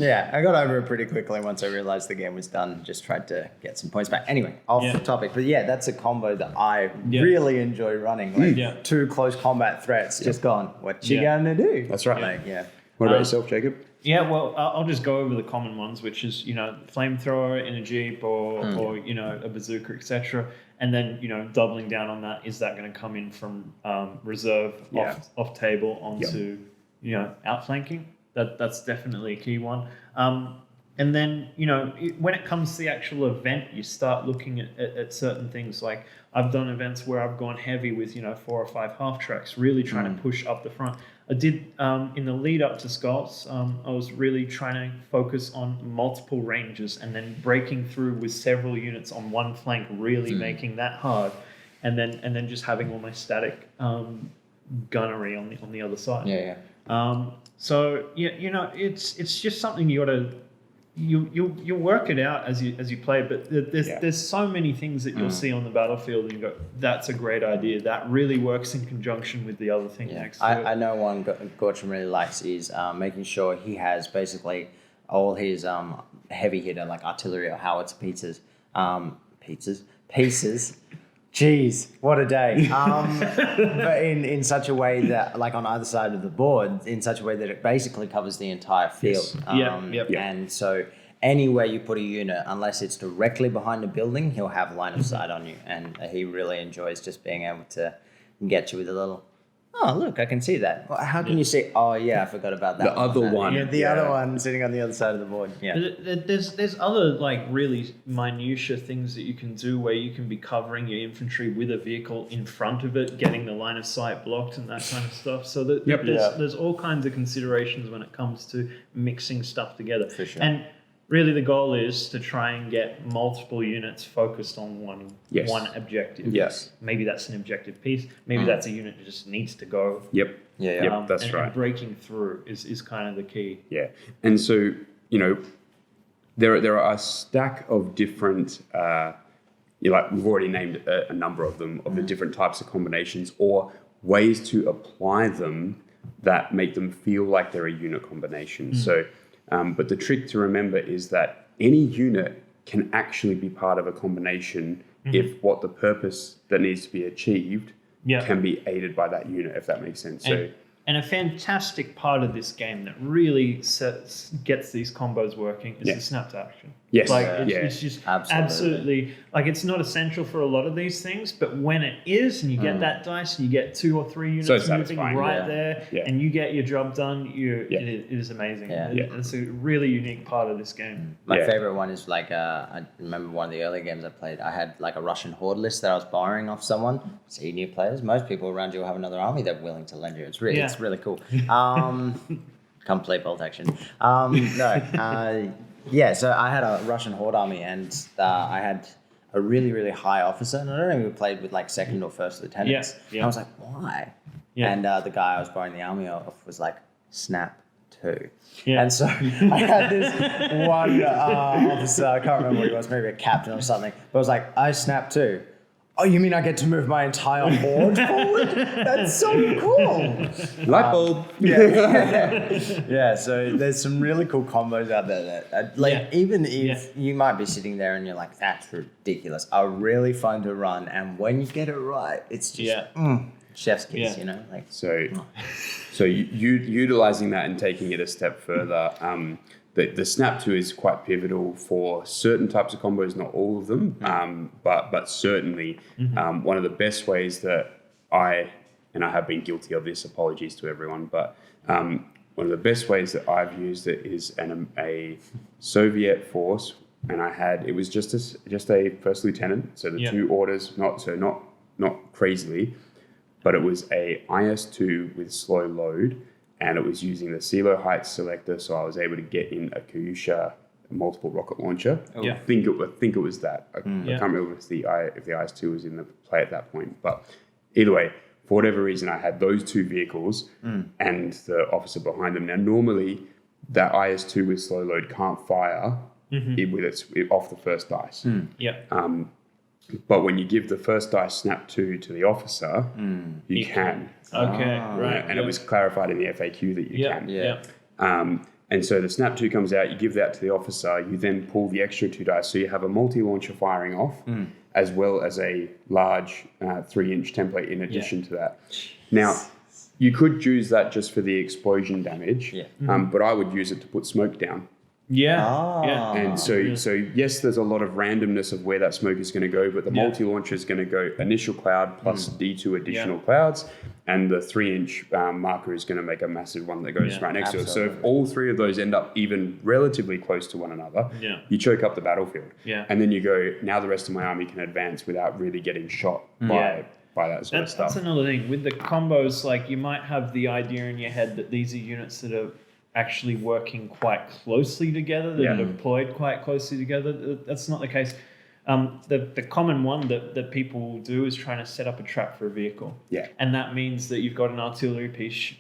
I got over it pretty quickly once I realized the game was done. Just tried to get some points back. Anyway, off the topic, but that's a combo that I really enjoy running. Like 2 close combat threats, just gone. What you gonna do? That's right. Like, What about yourself, Jacob? Yeah, well, I'll just go over the common ones, which is, flamethrower in a Jeep or a bazooka, etc. And then, doubling down on that, is that going to come in from reserve off table onto, outflanking? That's definitely a key one. And then, when it comes to the actual event, you start looking at certain things. Like I've done events where I've gone heavy with, 4 or 5 half tracks, really trying to push up the front. I did, in the lead up to Skulls, I was really trying to focus on multiple ranges and then breaking through with several units on one flank, really making that hard. And then just having all my static gunnery on the other side. So, it's just something you got to... You'll work it out as you play, but there's so many things that you'll see on the battlefield and you go, that's a great idea. That really works in conjunction with the other thing next to it. I know one Gortram really likes is making sure he has basically all his heavy hitter, like artillery or howitzer pieces. Jeez, what a day. But in such a way that, like on either side of the board, in such a way that it basically covers the entire field. Yes. And so anywhere you put a unit, unless it's directly behind a building, he'll have line of sight on you. And he really enjoys just being able to get you with a little, oh, look, I can see that. Well, how can you see? Oh, yeah, I forgot about that. The other one. Yeah, the other one sitting on the other side of the board. Yeah. There's other like really minutiae things that you can do where you can be covering your infantry with a vehicle in front of it, getting the line of sight blocked and that kind of stuff. So there's all kinds of considerations when it comes to mixing stuff together. For sure. And really the goal is to try and get multiple units focused on one objective. Yes. Maybe that's an objective piece. Maybe that's a unit that just needs to go. Yep. That's right. And breaking through is kind of the key. Yeah. And so, there are a stack of different, we've already named a number of them, of the different types of combinations or ways to apply them that make them feel like they're a unit combination. So, but the trick to remember is that any unit can actually be part of a combination if what the purpose that needs to be achieved can be aided by that unit, if that makes sense. And a fantastic part of this game that really gets these combos working is the snap to action. Yes. It's just absolutely like it's not essential for a lot of these things, but when it is, and you get that dice, and you get 2 or 3 units moving right there, and you get your job done, it is amazing. It's a really unique part of this game. My favorite one is like I remember one of the early games I played. I had like a Russian horde list that I was borrowing off someone. See new players. Most people around you will have another army they're willing to lend you. It's really cool. Come play bolt action. So I had a Russian horde army and I had a really, really high officer. And I don't know if we played with like second or first lieutenants. I was like, why? And the guy I was borrowing the army of was like, snap 2. And so I had this one officer, I can't remember what he was, maybe a captain or something, but I was like, I snap 2. Oh, you mean I get to move my entire horde forward? That's so cool. Light bulb. So there's some really cool combos out there that, even if you might be sitting there and you're like, that's ridiculous, are really fun to run. And when you get it right, it's just chef's kiss, So utilizing that and taking it a step further, the snap 2 is quite pivotal for certain types of combos, not all of them, but certainly one of the best ways that I have been guilty of this, apologies to everyone, but one of the best ways that I've used it is a Soviet force, and it was just a first lieutenant, so the 2 orders, not crazily, but it was a IS-2 with slow load. And it was using the CeeLo Heights selector, so I was able to get in a Kyusha multiple rocket launcher. I think it was that. I can't remember if the IS-2 was in the play at that point. But either way, for whatever reason, I had those 2 vehicles and the officer behind them. Now, normally, that IS-2 with slow load can't fire off the first dice. But when you give the first dice snap 2 to the officer, you can. Okay, right. And it was clarified in the FAQ that you can. And so the snap 2 comes out, you give that to the officer, you then pull the extra 2 dice. So you have a multi-launcher firing off, as well as a large 3-inch template in addition to that. Now, you could use that just for the explosion damage, but I would use it to put smoke down. Yeah. And so yes, there's a lot of randomness of where that smoke is going to go, but the multi-launcher is going to go initial cloud plus D2 additional clouds, and the 3-inch marker is going to make a massive one that goes right next to it. So if all three of those end up even relatively close to one another, you choke up the battlefield. And then you go, now the rest of my army can advance without really getting shot by that sort of stuff. That's another thing. With the combos, like you might have the idea in your head that these are units that are actually working quite closely together, that are deployed quite closely together. That's not the case. The common one that people will do is trying to set up a trap for a vehicle. And that means that you've got an artillery piece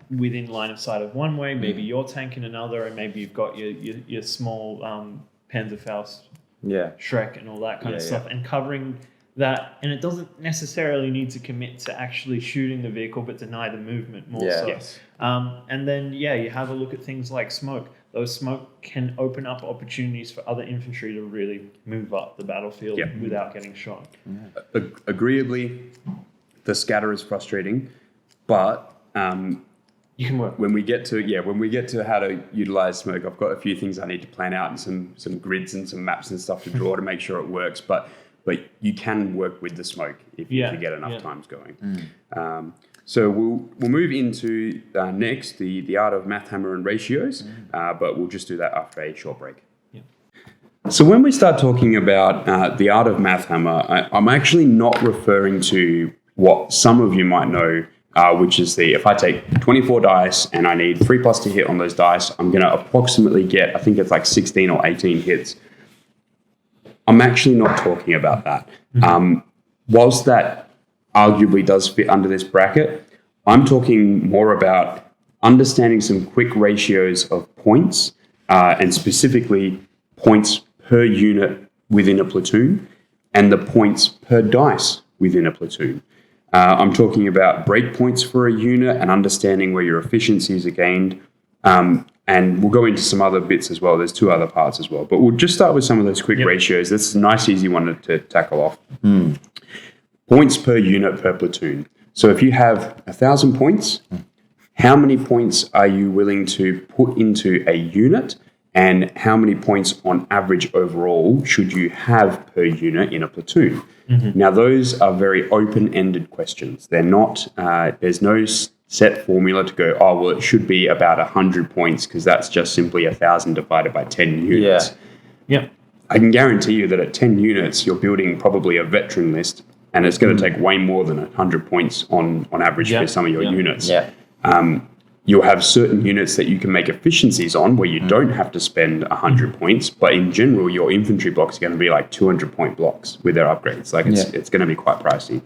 within line of sight of one way, maybe your tank in another, and maybe you've got your small Panzerfaust, Shrek and all that kind of stuff, and covering that. And it doesn't necessarily need to commit to actually shooting the vehicle, but deny the movement more so. And then, you have a look at things like smoke. Those smoke can open up opportunities for other infantry to really move up the battlefield without getting shot. Agreeably, the scatter is frustrating, but you can work. When we get to how to utilize smoke, I've got a few things I need to plan out and some grids and some maps and stuff to draw to make sure it works. But you can work with the smoke if you get enough times going. So we'll move into next the art of math hammer and ratios, but we'll just do that after a short break. So when we start talking about the art of math hammer, I'm actually not referring to what some of you might know, which is if I take 24 dice and I need 3+ to hit on those dice, I'm going to approximately get, I think it's like 16 or 18 hits. I'm actually not talking about that. Whilst that arguably does fit under this bracket, I'm talking more about understanding some quick ratios of points, and specifically points per unit within a platoon and the points per dice within a platoon. I'm talking about breakpoints for a unit and understanding where your efficiencies are gained. And we'll go into some other bits as well. There's 2 other parts as well. But we'll just start with some of those quick ratios. That's a nice, easy one to tackle off. Points per unit per platoon. So if you have 1,000 points, how many points are you willing to put into a unit? And how many points on average overall should you have per unit in a platoon? Now, those are very open-ended questions. They're not, there's no set formula to go, it should be about 100 points because that's just simply 1,000 divided by 10 units. I can guarantee you that at 10 units, you're building probably a veteran list, and it's going to take way more than 100 points on average for some of your units. You'll have certain units that you can make efficiencies on where you don't have to spend 100 points, but in general, your infantry blocks are going to be like 200-point blocks with their upgrades. Like it's going to be quite pricey.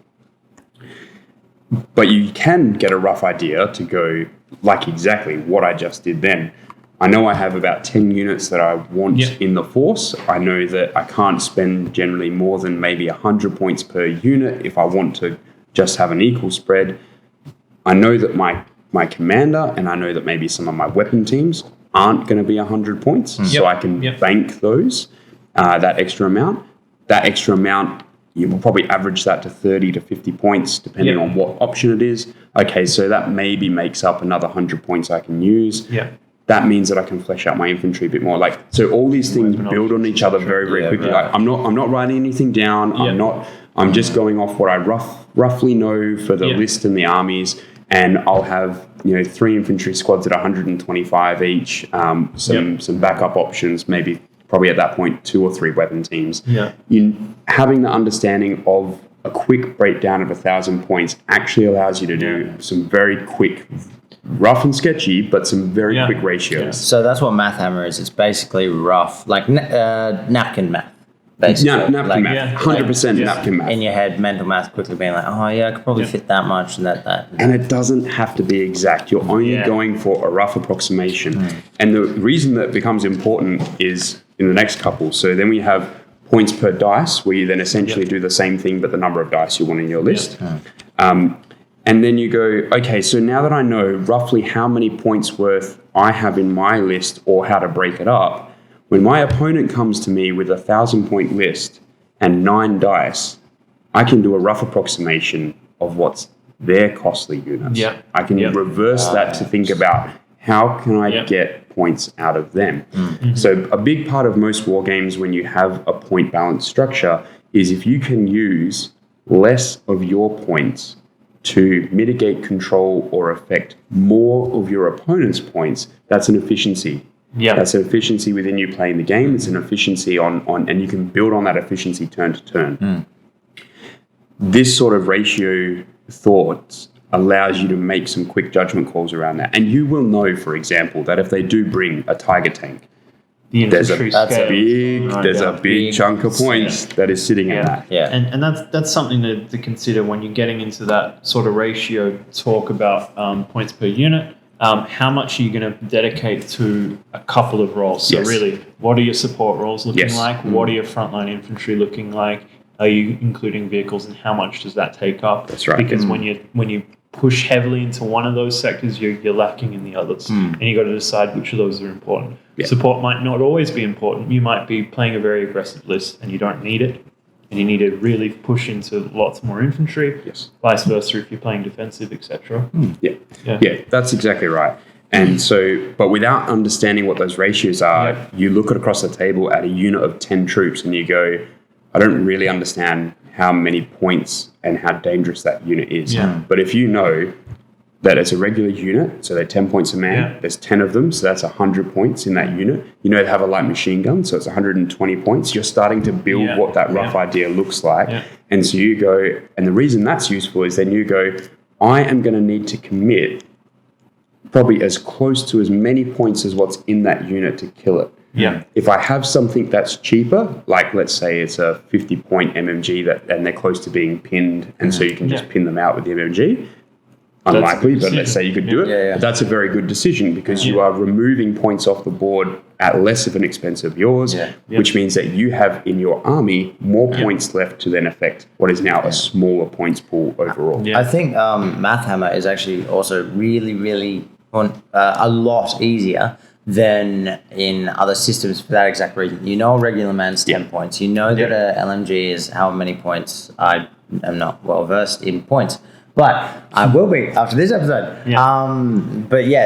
But you can get a rough idea to go like exactly what I just did then. I know I have about 10 units that I want in the force. I know that I can't spend generally more than maybe 100 points per unit if I want to just have an equal spread. I know that my commander and I know that maybe some of my weapon teams aren't going to be 100 points. So I can bank those, that extra amount. That extra amount, you will probably average that to 30 to 50 points, depending on what option it is. Okay, so that maybe makes up another 100 points I can use. That means that I can flesh out my infantry a bit more. Like, so all these things build on each other very, very quickly. Like, I'm not writing anything down. I'm just going off what I roughly know for the list and the armies. And I'll have 3 infantry squads at 125 each. Some backup options, maybe probably at that point 2 or 3 weapon teams. In having the understanding of a quick breakdown of 1,000 points actually allows you to do some very quick, rough and sketchy, but some very quick ratios. So that's what math hammer is. It's basically rough, like napkin math. Basically. Napkin math, 100% napkin math. In your head, mental math, quickly being like, I could probably fit that much and that. And it doesn't have to be exact. You're only going for a rough approximation. And the reason that becomes important is in the next couple. So then we have points per dice, where you then essentially do the same thing, but the number of dice you want in your list. And then you go, okay, so now that I know roughly how many points worth I have in my list or how to break it up, when my opponent comes to me with a 1,000-point list and 9 dice, I can do a rough approximation of what's they're costly units. Yeah. I can reverse that to think about how can I get points out of them. So a big part of most war games when you have a point balance structure is if you can use less of your points to mitigate, control, or affect more of your opponent's points, that's an efficiency. Yeah. That's an efficiency within you playing the game. It's an efficiency on and you can build on that efficiency turn to turn. This sort of ratio thought allows you to make some quick judgment calls around that. And you will know, for example, that if they do bring a tiger tank, there's a big chunk of points that is sitting in that. Yeah. And that's something to consider when you're getting into that sort of ratio talk about points per unit. How much are you going to dedicate to a couple of roles? So really, what are your support roles looking like? What are your frontline infantry looking like? Are you including vehicles, and how much does that take up? That's right. Because when you push heavily into one of those sectors, you're lacking in the others, and you got to decide which of those are important. Yeah. Support might not always be important. You might be playing a very aggressive list, and you don't need it, and you need to really push into lots more infantry. Yes. Vice versa if you're playing defensive, etc. Yeah, that's exactly right. And so, but without understanding what those ratios are, you look across the table at a unit of 10 troops, and you go, I don't really understand how many points and how dangerous that unit is. Yeah. But if you know that it's a regular unit, so they're 10 points a man, there's 10 of them, so that's 100 points in that unit. You know they have a light machine gun, so it's 120 points. You're starting to build what that rough idea looks like. Yeah. And so you go, and the reason that's useful is then you go, I am going to need to commit probably as close to as many points as what's in that unit to kill it. Yeah. If I have something that's cheaper, like let's say it's a 50-point MMG and they're close to being pinned, and so you can just pin them out with the MMG. Unlikely, but let's say you could do it. But that's a very good decision because you are removing points off the board at less of an expense of yours, which means that you have in your army more points left to then affect what is now a smaller points pool overall. I think Math Hammer is actually also really, really a lot easier than in other systems for that exact reason. You know a regular man's 10 points. You know that a LMG is how many points. I am not well versed in points, but I will be after this episode.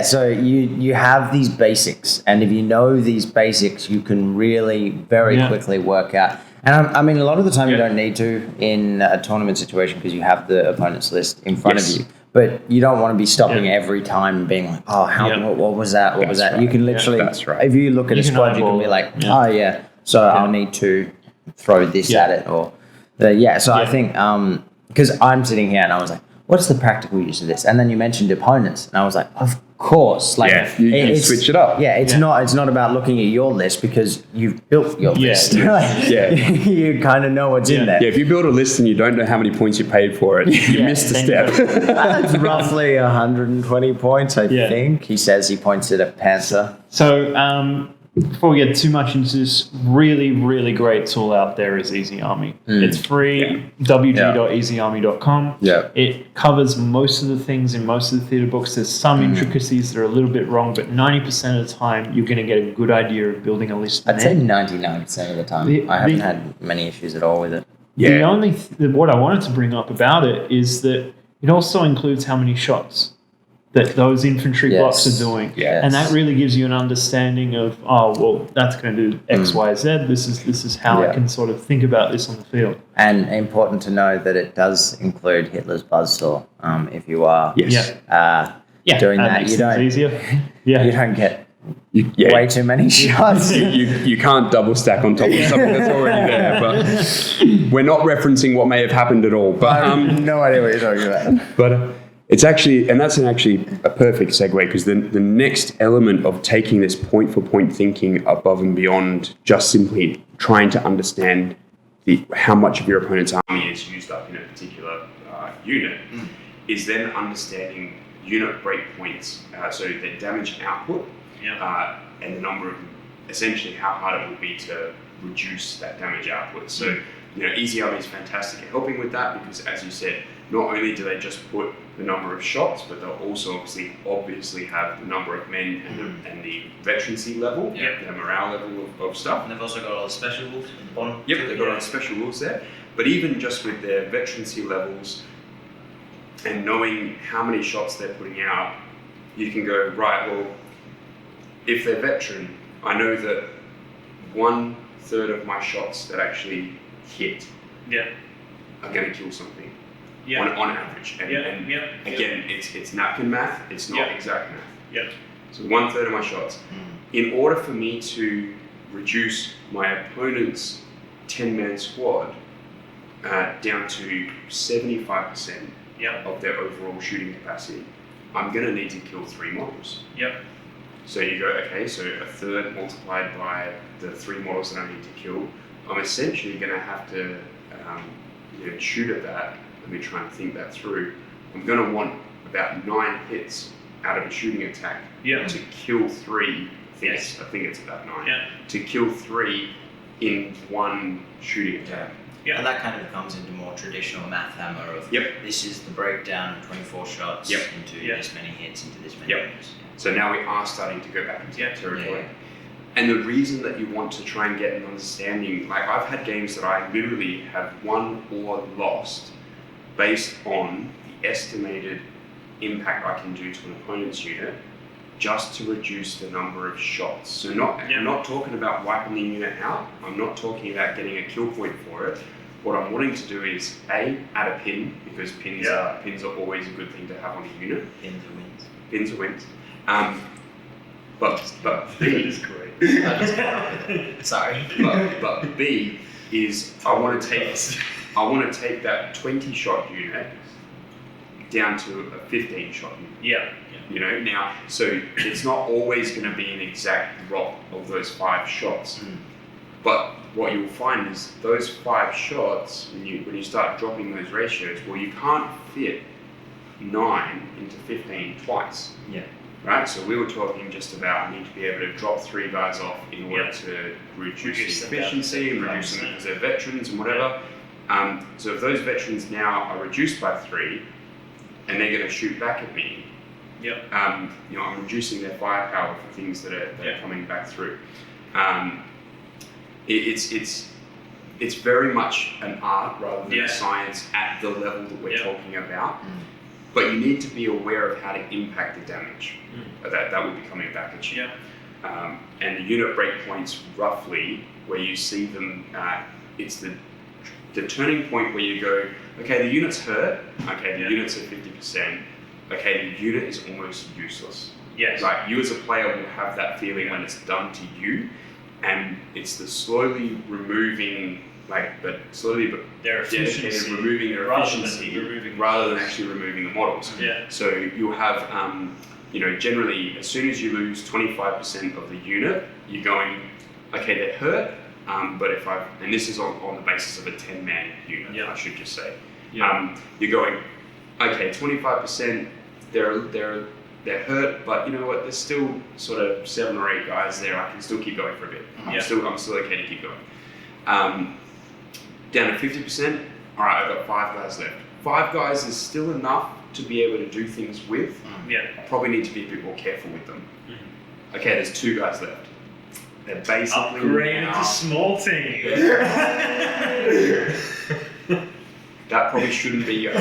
So you have these basics, and if you know these basics, you can really very quickly work out. And I mean, a lot of the time you don't need to in a tournament situation because you have the opponent's list in front of you. But you don't want to be stopping every time and being like, oh, what was that? What was that? Right. You can literally, if you look at a squad, you can be like, so I'll need to throw this at it. I think, because I'm sitting here and I was like, what's the practical use of this? And then you mentioned opponents. And I I was of course. You can switch it up. It's not about looking at your list because you've built your list. You kind of know what's in there. Yeah, if you build a list and you don't know how many points you paid for it, you missed a step. That's roughly 120 points, I think. He says he points at a panther. So, before we get too much into this, really, really great tool out there is Easy Army. It's free, wg.easyarmy.com. It covers most of the things in most of the theatre books. There's some intricacies that are a little bit wrong, but 90% of the time, you're going to get a good idea of building a list. I'd say 99% of the time. I haven't had many issues at all with it. The only what I wanted to bring up about it is that it also includes how many shots that those infantry blocks are doing. And that really gives you an understanding of, that's going to do X, Y, Z. This is how I can sort of think about this on the field. And important to know that it does include Hitler's buzzsaw. If you are doing that, you don't you don't get way too many shots. You can't double stack on top of something that's already there. But we're not referencing what may have happened at all. But I have no idea what you're talking about. But it's actually, and that's actually a perfect segue because the next element of taking this point for point thinking above and beyond just simply trying to understand how much of your opponent's army is used up in a particular unit is then understanding unit breakpoints, so the damage output and the number of, essentially how hard it would be to reduce that damage output. So, Easy Army is fantastic at helping with that because, as you said, not only do they just put the number of shots, but they'll also obviously have the number of men and the veterancy level, the morale level of stuff. And they've also got all the special rules at the bottom. Yep, they've got all the special rules there. But even just with their veterancy levels, and knowing how many shots they're putting out, you can go, right, well, if they're veteran, I know that 1/3 of my shots that actually hit are going to kill something on average. And again, it's napkin math, it's not exact math. So 1/3 of my shots. In order for me to reduce my opponent's 10-man squad down to 75% of their overall shooting capacity, I'm going to need to kill 3 models. So you go, okay, so 1/3 multiplied by the 3 models that I need to kill, I'm essentially going to have to shoot at that. Let me try and think that through. I'm going to want about 9 hits out of a shooting attack to kill 3. I think it's about 9. To kill 3 in 1 shooting attack. And that kind of comes into more traditional math hammer of this is the breakdown of 24 shots into this many hits, into this many hits. So now we are starting to go back into that territory. And the reason that you want to try and get an understanding, like I've had games that I literally have won or lost based on the estimated impact I can do to an opponent's unit just to reduce the number of shots. So I'm not talking about wiping the unit out. I'm not talking about getting a kill point for it. What I'm wanting to do is add a pin, because pins are always a good thing to have on a unit. Pins are wins. But B is great. Sorry. But B is I want to take that 20 shot unit down to a 15 shot unit. Now, so it's not always going to be an exact drop of those 5 shots. But what you'll find is those 5 shots, when you start dropping those ratios, well, you can't fit 9 into 15 twice. Right? So we were talking just about I need to be able to drop 3 guys off in order to reduce the efficiency and reduce them because they're veterans and whatever. So if those veterans now are reduced by 3 and they're going to shoot back at me, I'm reducing their firepower for things that are coming back through. It's very much an art rather than a science at the level that we're talking about. But you need to be aware of how to impact the damage that will be coming back at you. And the unit breakpoints, roughly, where you see them, it's the turning point where you go, okay, the unit's hurt, okay, the unit's at 50%, okay, the unit is almost useless. Like, you as a player will have that feeling when it's done to you, and it's the slowly removing, their efficiency, removing their efficiency rather than actually removing the models. So you'll have, generally, as soon as you lose 25% of the unit, you're going, okay, they're hurt, but and this is on the basis of a 10-man unit, I should just say. You're going, okay, 25%, they're hurt, but you know what? There's still sort of 7 or 8 guys there. I can still keep going for a bit. I'm still okay to keep going. Down to 50%. All right, I've got 5 guys left. 5 guys is still enough to be able to do things with. I probably need to be a bit more careful with them. Okay, there's 2 guys left. They're basically upgraded to small team. That probably shouldn't be your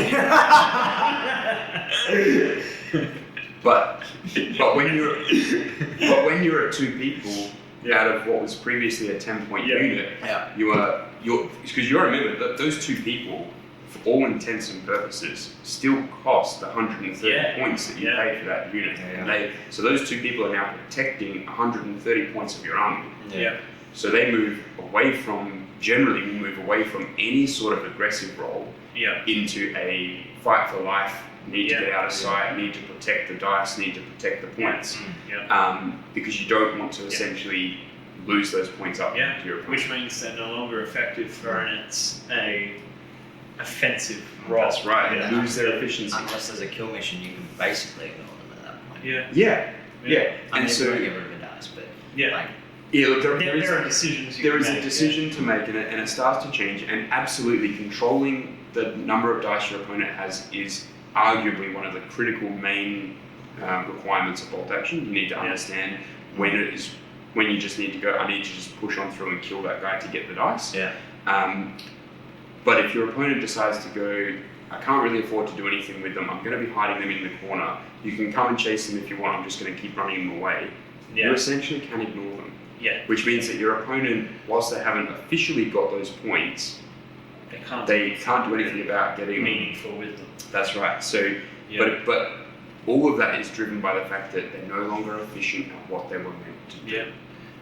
But when you're at 2 people out of what was previously a 10-point unit, because you remember that those 2 people, for all intents and purposes, still cost the 130 points that you paid for that unit. So those 2 people are now protecting 130 points of your army. So they move away from any sort of aggressive role into a fight for life. Need to get out of sight, need to protect the dice, need to protect the points. Because you don't want to essentially lose those points up to your opponent. Which means they're no longer effective for an offensive role. That's right, they lose their efficiency. Unless there's a kill mission, you can basically ignore them at that point. And so get rid of the dice, but look, there are decisions there is a decision to make, and it starts to change, and absolutely controlling the number of dice your opponent has is arguably one of the critical main requirements of bolt action. You need to understand when you just need to go, I need to just push on through and kill that guy to get the dice. But if your opponent decides to go, I can't really afford to do anything with them. I'm going to be hiding them in the corner. You can come and chase them if you want. I'm just going to keep running them away. Yeah. You essentially can ignore them. Yeah. Which means that your opponent, whilst they haven't officially got those points, they can't do anything about getting meaningful with them. That's right. So, but all of that is driven by the fact that they're no longer efficient at what they were meant to do. Yeah.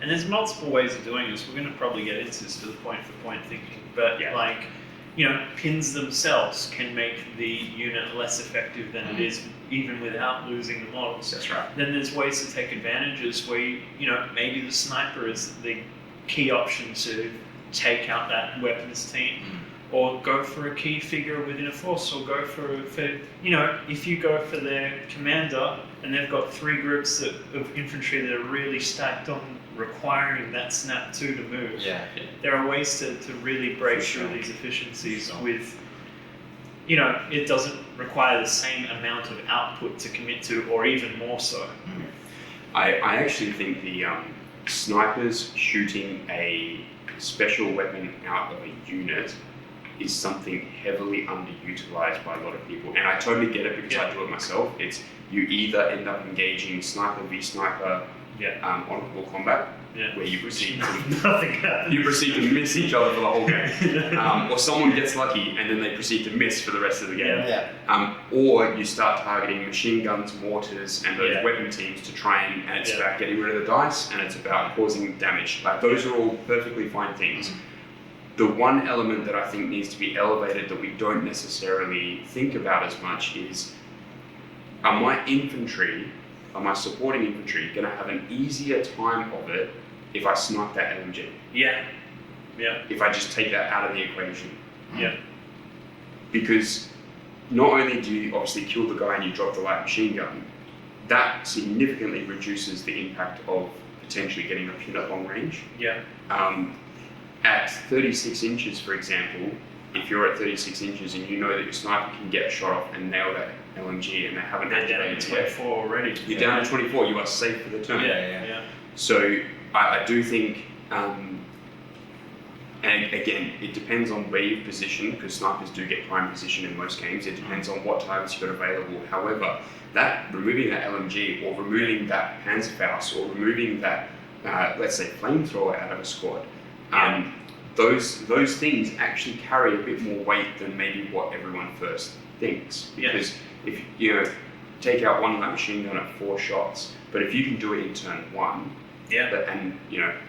And there's multiple ways of doing this. We're going to probably get into this with point-for-point thinking, but like, you know, pins themselves can make the unit less effective than it is, even without losing the models. That's right. Then there's ways to take advantages where, you know, maybe the sniper is the key option to take out that weapons team, or go for a key figure within a force, or go for you know, if you go for their commander and they've got 3 groups of infantry that are really stacked on requiring that snap 2 to move. There are ways to really break through these efficiencies with, you know, it doesn't require the same amount of output to commit to, or even more so. I actually think the snipers shooting a special weapon out of a unit is something heavily underutilized by a lot of people, and I totally get it because I do it myself. It's you either end up engaging sniper v sniper on combat, where you proceed to miss each other for the whole game, or someone gets lucky and then they proceed to miss for the rest of the game. Or you start targeting machine guns, mortars, and those weapon teams to try and it's about getting rid of the dice, and it's about causing damage. Like, those are all perfectly fine things. The one element that I think needs to be elevated that we don't necessarily think about as much is, are my supporting infantry going to have an easier time of it if I snipe that LMG? If I just take that out of the equation? Because not only do you obviously kill the guy and you drop the light machine gun, that significantly reduces the impact of potentially getting a pin at long range. At 36 inches, for example, if you're at 36 inches and you know that your sniper can get a shot off and nail that LMG and they haven't activated yet, 24 already. You're down to 24. You are safe for the turn. So I do think, and again, it depends on where you've positioned, because snipers do get prime position in most games. It depends on what targets you've got available. However, removing that LMG, or removing that Panzerfaust, or removing that, let's say, flamethrower out of a squad, those things actually carry a bit more weight than maybe what everyone first thinks. Because if you take out one of that machine gun at 4 shots, but if you can do it in turn 1, and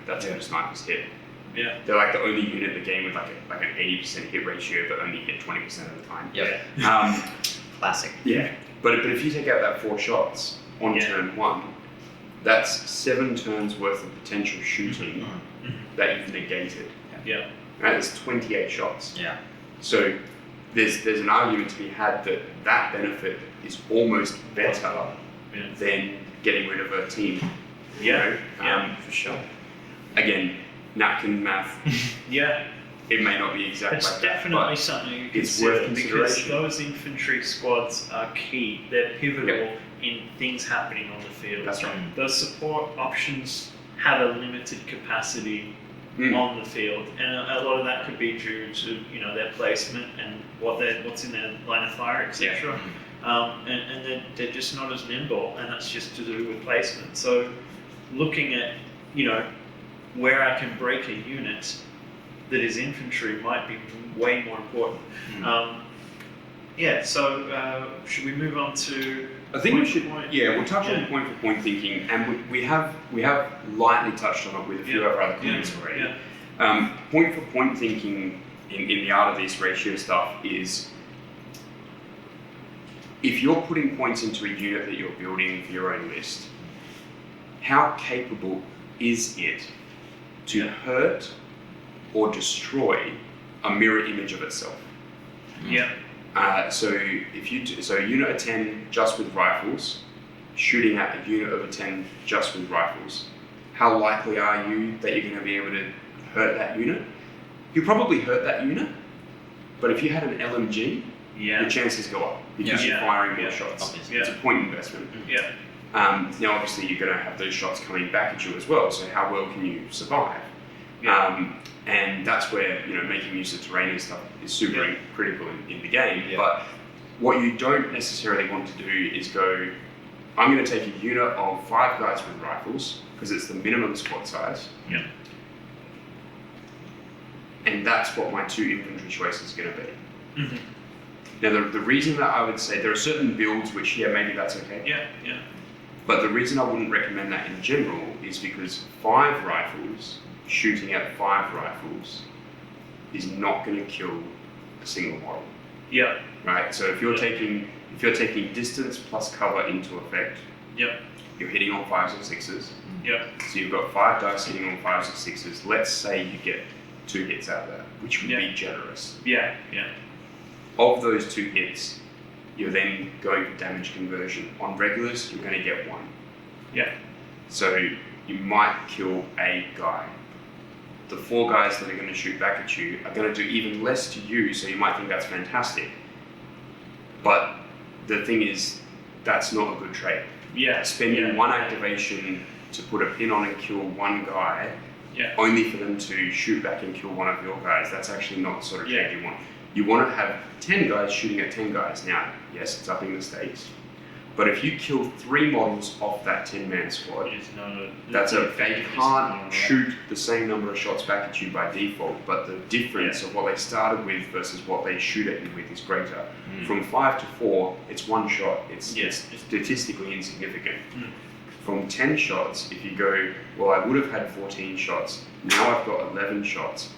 that's how the snipers hit. They're like the only unit in the game with like an 80% hit ratio, but only hit 20% of the time. Classic. But if you take out that 4 shots on turn 1, that's 7 turns worth of potential shooting that you've negated. Right, there's 28 shots. So there's an argument to be had that benefit is almost better than getting rid of a team. For sure. Again, napkin math. It may not be exact it's like definitely that, but something you it's worth consider, because those infantry squads are key. They're pivotal in things happening on the field. That's right. Those support options have a limited capacity on the field, and a lot of that could be due to their placement and what's in their line of fire, etc. And they're just not as nimble, and that's just to do with placement. So looking at where I can break a unit that is infantry might be way more important. So should we move on to? I think we should. We'll touch on point-for-point thinking, and we have lightly touched on it with a few of our other comments already. Point-for-point thinking in the art of this ratio stuff is, if you're putting points into a unit that you're building for your own list, how capable is it to hurt or destroy a mirror image of itself? So a unit of 10 just with rifles, shooting at a unit of 10 just with rifles, how likely are you that you're going to be able to hurt that unit? You'll probably hurt that unit, but if you had an LMG, your chances go up because you're firing more shots. Obviously. It's a point investment. Now, obviously, you're going to have those shots coming back at you as well, so how well can you survive? And that's where, making use of terrain and stuff is super critical in the game. But what you don't necessarily want to do is go, I'm going to take a unit of 5 guys with rifles, because it's the minimum squad size. Yeah. And that's what my 2 infantry choice is going to be. Mm-hmm. Now, the reason that I would say, there are certain builds which, maybe that's okay. Yeah. But the reason I wouldn't recommend that in general is because 5 rifles, shooting at 5 rifles, is not going to kill a single model. Yeah. Right. So if you're taking distance plus cover into effect, you're hitting on 5s or 6s. Yeah. So you've got 5 dice hitting on 5s or 6s. Let's say you get 2 hits out of that, which would be generous. Yeah. Of those 2 hits, you're then going for damage conversion. On regulars, you're going to get 1. Yeah. So you might kill a guy. The 4 guys that are going to shoot back at you are going to do even less to you, so you might think that's fantastic. But the thing is, that's not a good trade. Yeah. Spending 1 activation to put a pin on and kill 1 guy, only for them to shoot back and kill 1 of your guys, that's actually not the sort of trade you want. You want to have 10 guys shooting at 10 guys. Now, yes, it's upping the stakes. But if you kill 3 models off that 10-man squad, they can't shoot the same number of shots back at you by default, but the difference of what they started with versus what they shoot at you with is greater. From 5 to 4, it's 1 shot. It's statistically insignificant. From 10 shots, if you go, well, I would have had 14 shots, now I've got 11 shots,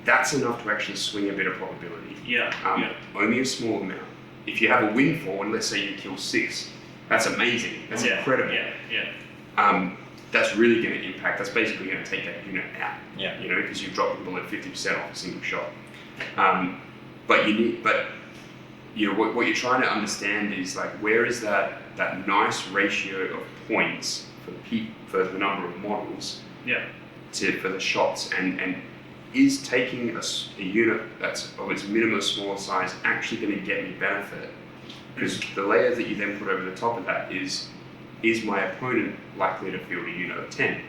that's enough to actually swing a bit of probability. Only a small amount. If you have a windfall, and let's say you kill 6, that's amazing. That's incredible. That's really going to impact. That's basically going to take that unit out. Because you've dropped the bullet 50% off a single shot. But what you're trying to understand is like, where is that nice ratio of points for the number of models for the shots, and is taking a unit that's of its minimum small size actually going to get me benefit? Because the layer that you then put over the top of that is my opponent likely to field a unit of 10?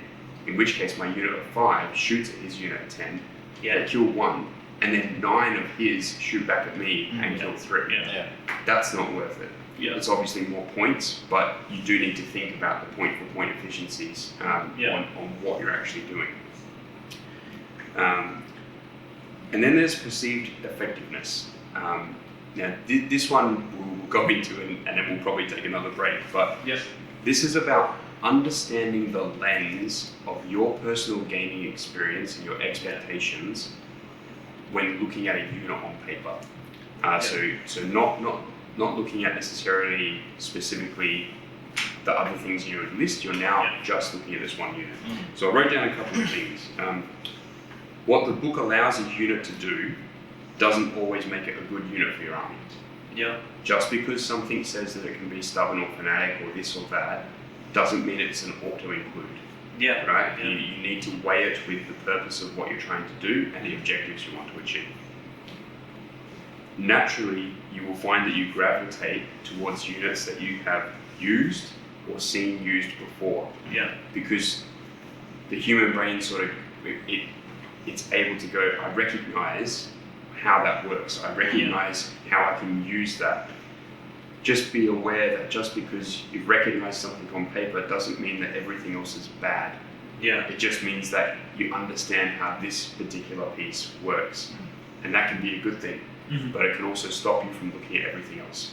In which case my unit of 5 shoots at his unit of 10, they kill 1, and then 9 of his shoot back at me and kill 3. That's not worth it. It's obviously more points, but you do need to think about the point-for-point efficiencies on what you're actually doing. And then there's perceived effectiveness. Now, this one we'll go into, and then we'll probably take another break, but this is about understanding the lens of your personal gaming experience and your expectations when looking at a unit on paper. So not looking at necessarily specifically the other things you would list, you're now just looking at this one unit. So I wrote down a couple of things. What the book allows a unit to do doesn't always make it a good unit for your army. Just because something says that it can be stubborn or fanatic or this or that, doesn't mean it's an auto-include. Right? You need to weigh it with the purpose of what you're trying to do and the objectives you want to achieve. Naturally, you will find that you gravitate towards units that you have used or seen used before. Because the human brain it's able to go, I recognize how that works. I recognize how I can use that. Just be aware that just because you've recognized something on paper doesn't mean that everything else is bad. It just means that you understand how this particular piece works. And that can be a good thing, but it can also stop you from looking at everything else.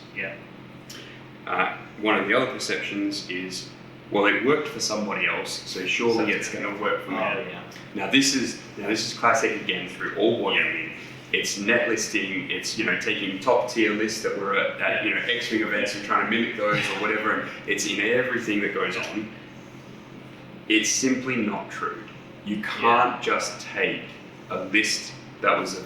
One of the other perceptions is, well, it worked for somebody else, so surely it's going to work for me. Now this is classic again through all wargaming. It's net listing. It's taking top tier lists that were at X-wing events and trying to mimic those or whatever. And it's in everything that goes on. It's simply not true. You can't just take a list that was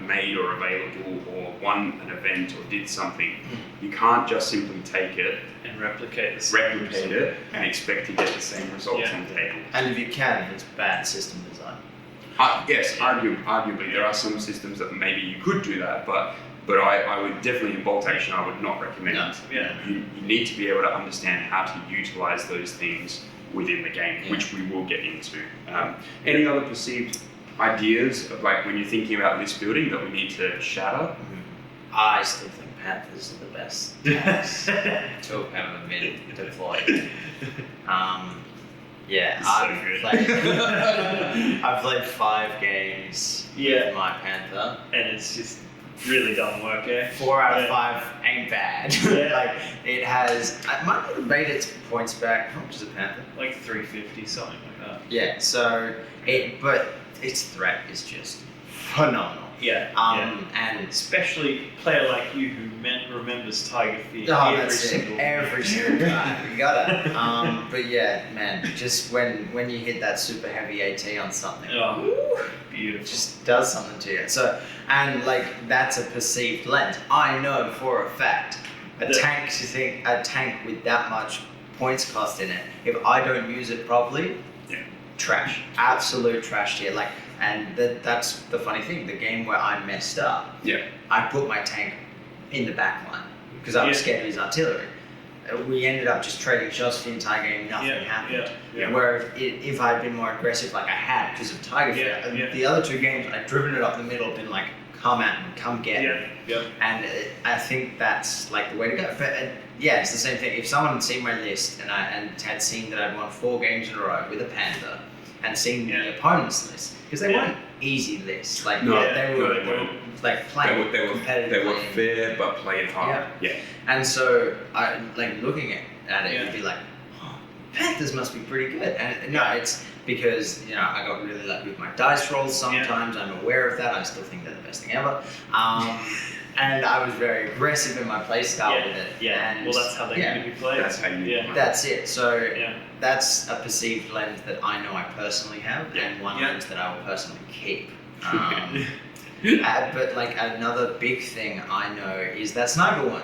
made or available or won an event or did something. You can't just simply take it and replicate it and expect to get the same results on the table. And if you can, it's bad system design. Yes, arguably there are some systems that maybe you could do that, but I would definitely, in bolt action, I would not recommend it. You need to be able to understand how to utilize those things within the game, which we will get into. Any other perceived ideas of like when you're thinking about list building that we need to shatter? I still think panthers are the best tanks to have ever been deployed. Yeah, I've played 5 games with my panther, and it's just really done work. 4 out of 5 ain't bad. Like it has, I might have made its points back. How much is a panther? Like 350, something like that. Yeah, so but its threat is just phenomenal. And especially a player like you who remembers Tiger Fear every single time. You gotta. But yeah, man, just when you hit that super heavy AT on something, beautiful, just does something to you. So, and like that's a perceived lens. I know for a fact a tank with that much points cost in it, if I don't use it properly, trash, absolute trash tier. Like. And that's the funny thing. The game where I messed up, I put my tank in the back line because I was scared of his artillery. We ended up just trading shots for the entire game. Nothing happened. Where if I'd been more aggressive, like I had because of Tiger Fear, the other 2 games I'd driven it up the middle, been like, come at me, come get me. And I think that's like the way to go. But it's the same thing. If someone had seen my list and had seen that I'd won 4 games in a row with a panther and seen the opponent's list. Because they weren't easy lists. Like they were like playing competitive. They were fair but playing hard. And so I like looking at it, you'd be like, Panthers must be pretty good. And no, it's because I got really lucky with my dice rolls. Sometimes I'm aware of that. I still think they're the best thing ever. And I was very aggressive in my play style with it. And that's how they need to be played. That's how you That's it. So that's a perceived lens that I know I personally have, and one lens that I will personally keep. But like another big thing I know is that sniper one.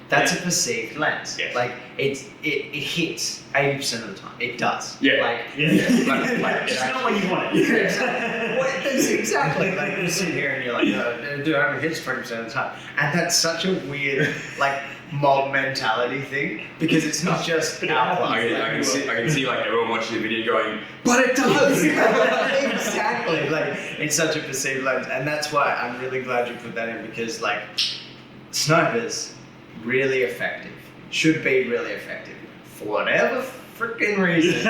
That's a perceived lens. Like it hits 80% of the time. It does. It's not when you want it. Exactly. Like you sit here and you're like, no, dude, I only hits 20% of the time, and that's such a weird like mob mentality thing because it's not just output. I can see like everyone watching the video going, but it does. Exactly. Like it's such a perceived lens, and that's why I'm really glad you put that in because like snipers. Really effective. Should be really effective. For whatever freaking reason.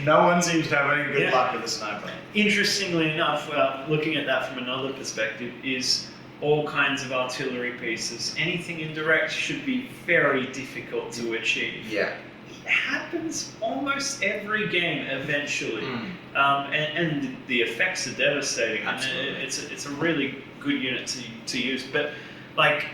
No one seems to have any good luck with a sniper. Interestingly enough, looking at that from another perspective, is all kinds of artillery pieces. Anything indirect should be very difficult to achieve. It happens almost every game eventually. And the effects are devastating. Absolutely. And it's a really good unit to use. But like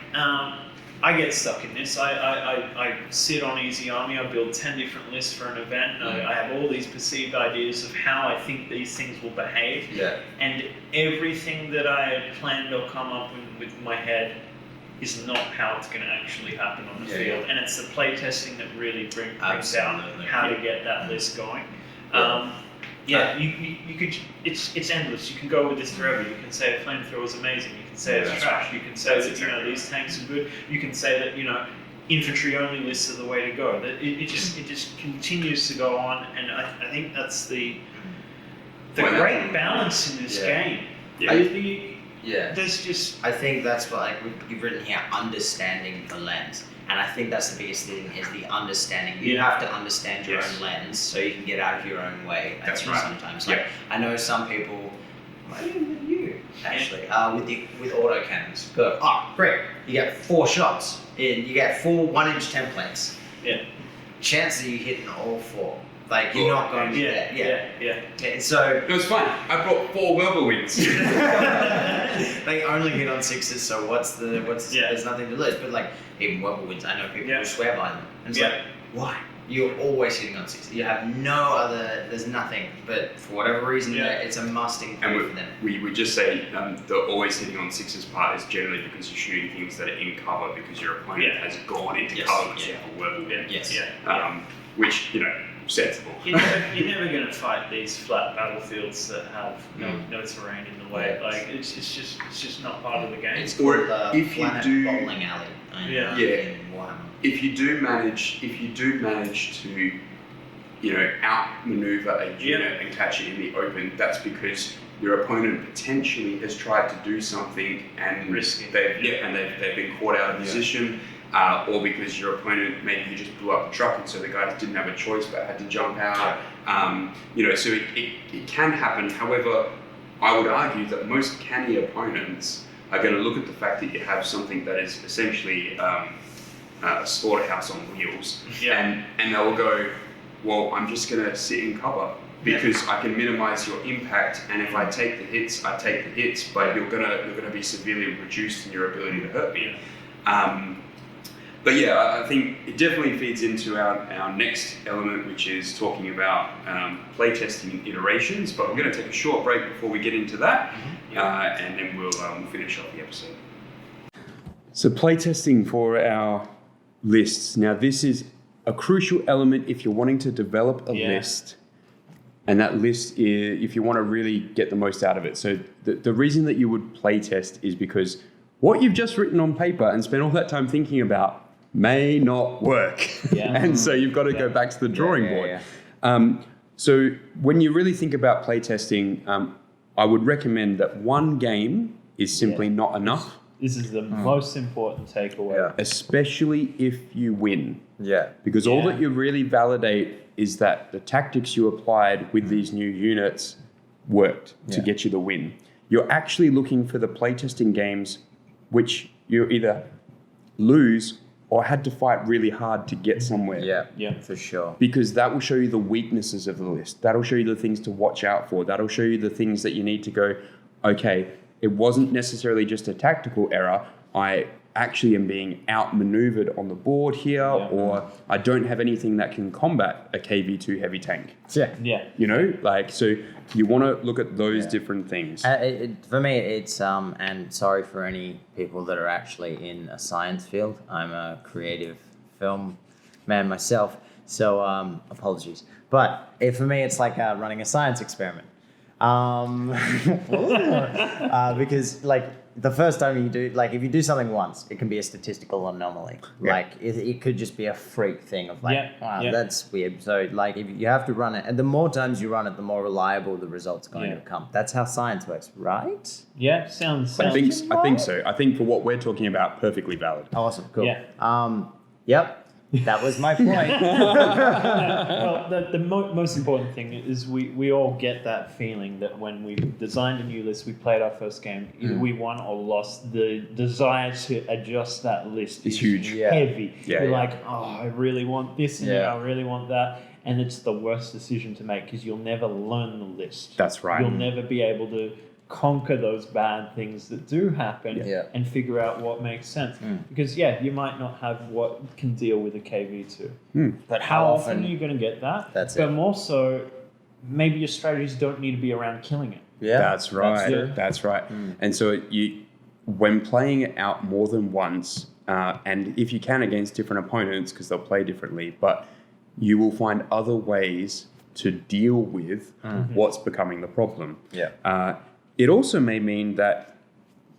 I get stuck in this. I sit on Easy Army. I build 10 different lists for an event. I have all these perceived ideas of how I think these things will behave. And everything that I had planned or come up with my head is not how it's going to actually happen on the field. And it's the playtesting that really brings out how to get that list going. You could. It's endless. You can go with this forever. You can say a flamethrower is amazing. You can say it's trash. You can say that these tanks are good. You can say that infantry only lists are the way to go. That it just continues to go on, and I think that's the great balance in this game. There's just. I think that's what you've written here. Understanding the lens. And I think that's the biggest thing is the understanding. You have to understand your own lens so you can get out of your own way. That's right. Sometimes, I know some people, even you actually, with autocannons, go, great, you get 4 shots in, you get 4 1-inch templates. Chance that you hit in all 4. Like you're not going to get. So no, it's fine. I brought 4 whirlwinds. They only hit on 6s, so what's there's nothing to lose. But like even whirlwinds, I know people who swear by them. And it's like, why? You're always hitting on 6s. You have no other. There's nothing. But for whatever reason, it's a must-include for them. We just say the always hitting on 6s part is generally because you're shooting things that are in cover because your opponent has gone into cover because you have a whirlwind. Which sensible. You're never going to fight these flat battlefields that have no terrain in the way. Like it's just not part of the game. It's called if you do bowling alley. outmaneuver a unit and catch it in the open, that's because your opponent potentially has tried to do something and risky. They've been caught out of position, or because your opponent maybe you just blew up the truck and so the guys didn't have a choice but had to jump out. So it can happen. However, I would argue that most canny opponents are going to look at the fact that you have something that is essentially a slaughterhouse on wheels, and they'll go, well, I'm just going to sit in cover because I can minimize your impact, and if I take the hits, I take the hits, but you're gonna be severely reduced in your ability to hurt me. But yeah, I think it definitely feeds into our next element, which is talking about playtesting and iterations. But we're going to take a short break before we get into that, and then we'll finish up the episode. So playtesting for our lists. Now, this is a crucial element if you're wanting to develop a list. And that list is if you want to really get the most out of it. So the reason that you would playtest is because what you've just written on paper and spent all that time thinking about may not work. And so you've got to go back to the drawing board. So when you really think about playtesting, I would recommend that one game is simply not enough. This is the most important takeaway. Especially if you win. Because all that you really validate is that the tactics you applied with these new units worked to get you the win. You're actually looking for the playtesting games which you either lose or had to fight really hard to get somewhere. For sure. Because that will show you the weaknesses of the list. That'll show you the things to watch out for. That'll show you the things that you need to go, okay, it wasn't necessarily just a tactical error. I actually am being outmaneuvered on the board here, or I don't have anything that can combat a KV2 heavy tank. You know, like, so you want to look at those different things. For me, it's, and sorry for any people that are actually in a science field. I'm a creative film man myself, so apologies. But for me, it's like running a science experiment. Because, like, the first time you do, like, if you do something once, it can be a statistical anomaly. Like, it could just be a freak thing of like, wow, that's weird. So, like, if you have to run it, and the more times you run it, the more reliable the results are going to become. That's how science works, right? Sounds I think so. I think for what we're talking about, perfectly valid. Awesome, cool. Yep. That was my point. Well, the most important thing is we all get that feeling that when we designed a new list, we played our first game, either we won or lost. The desire to adjust that list is huge. Heavy. You're like, oh, I really want this and I really want that. And it's the worst decision to make because you'll never learn the list. That's right. You'll never be able to conquer those bad things that do happen and figure out what makes sense. Because, you might not have what can deal with a KV2. But how often are you going to get that? But more so, maybe your strategies don't need to be around killing it. That's right. That's right. And so when playing it out more than once, and if you can against different opponents, because they'll play differently, but you will find other ways to deal with what's becoming the problem. It also may mean that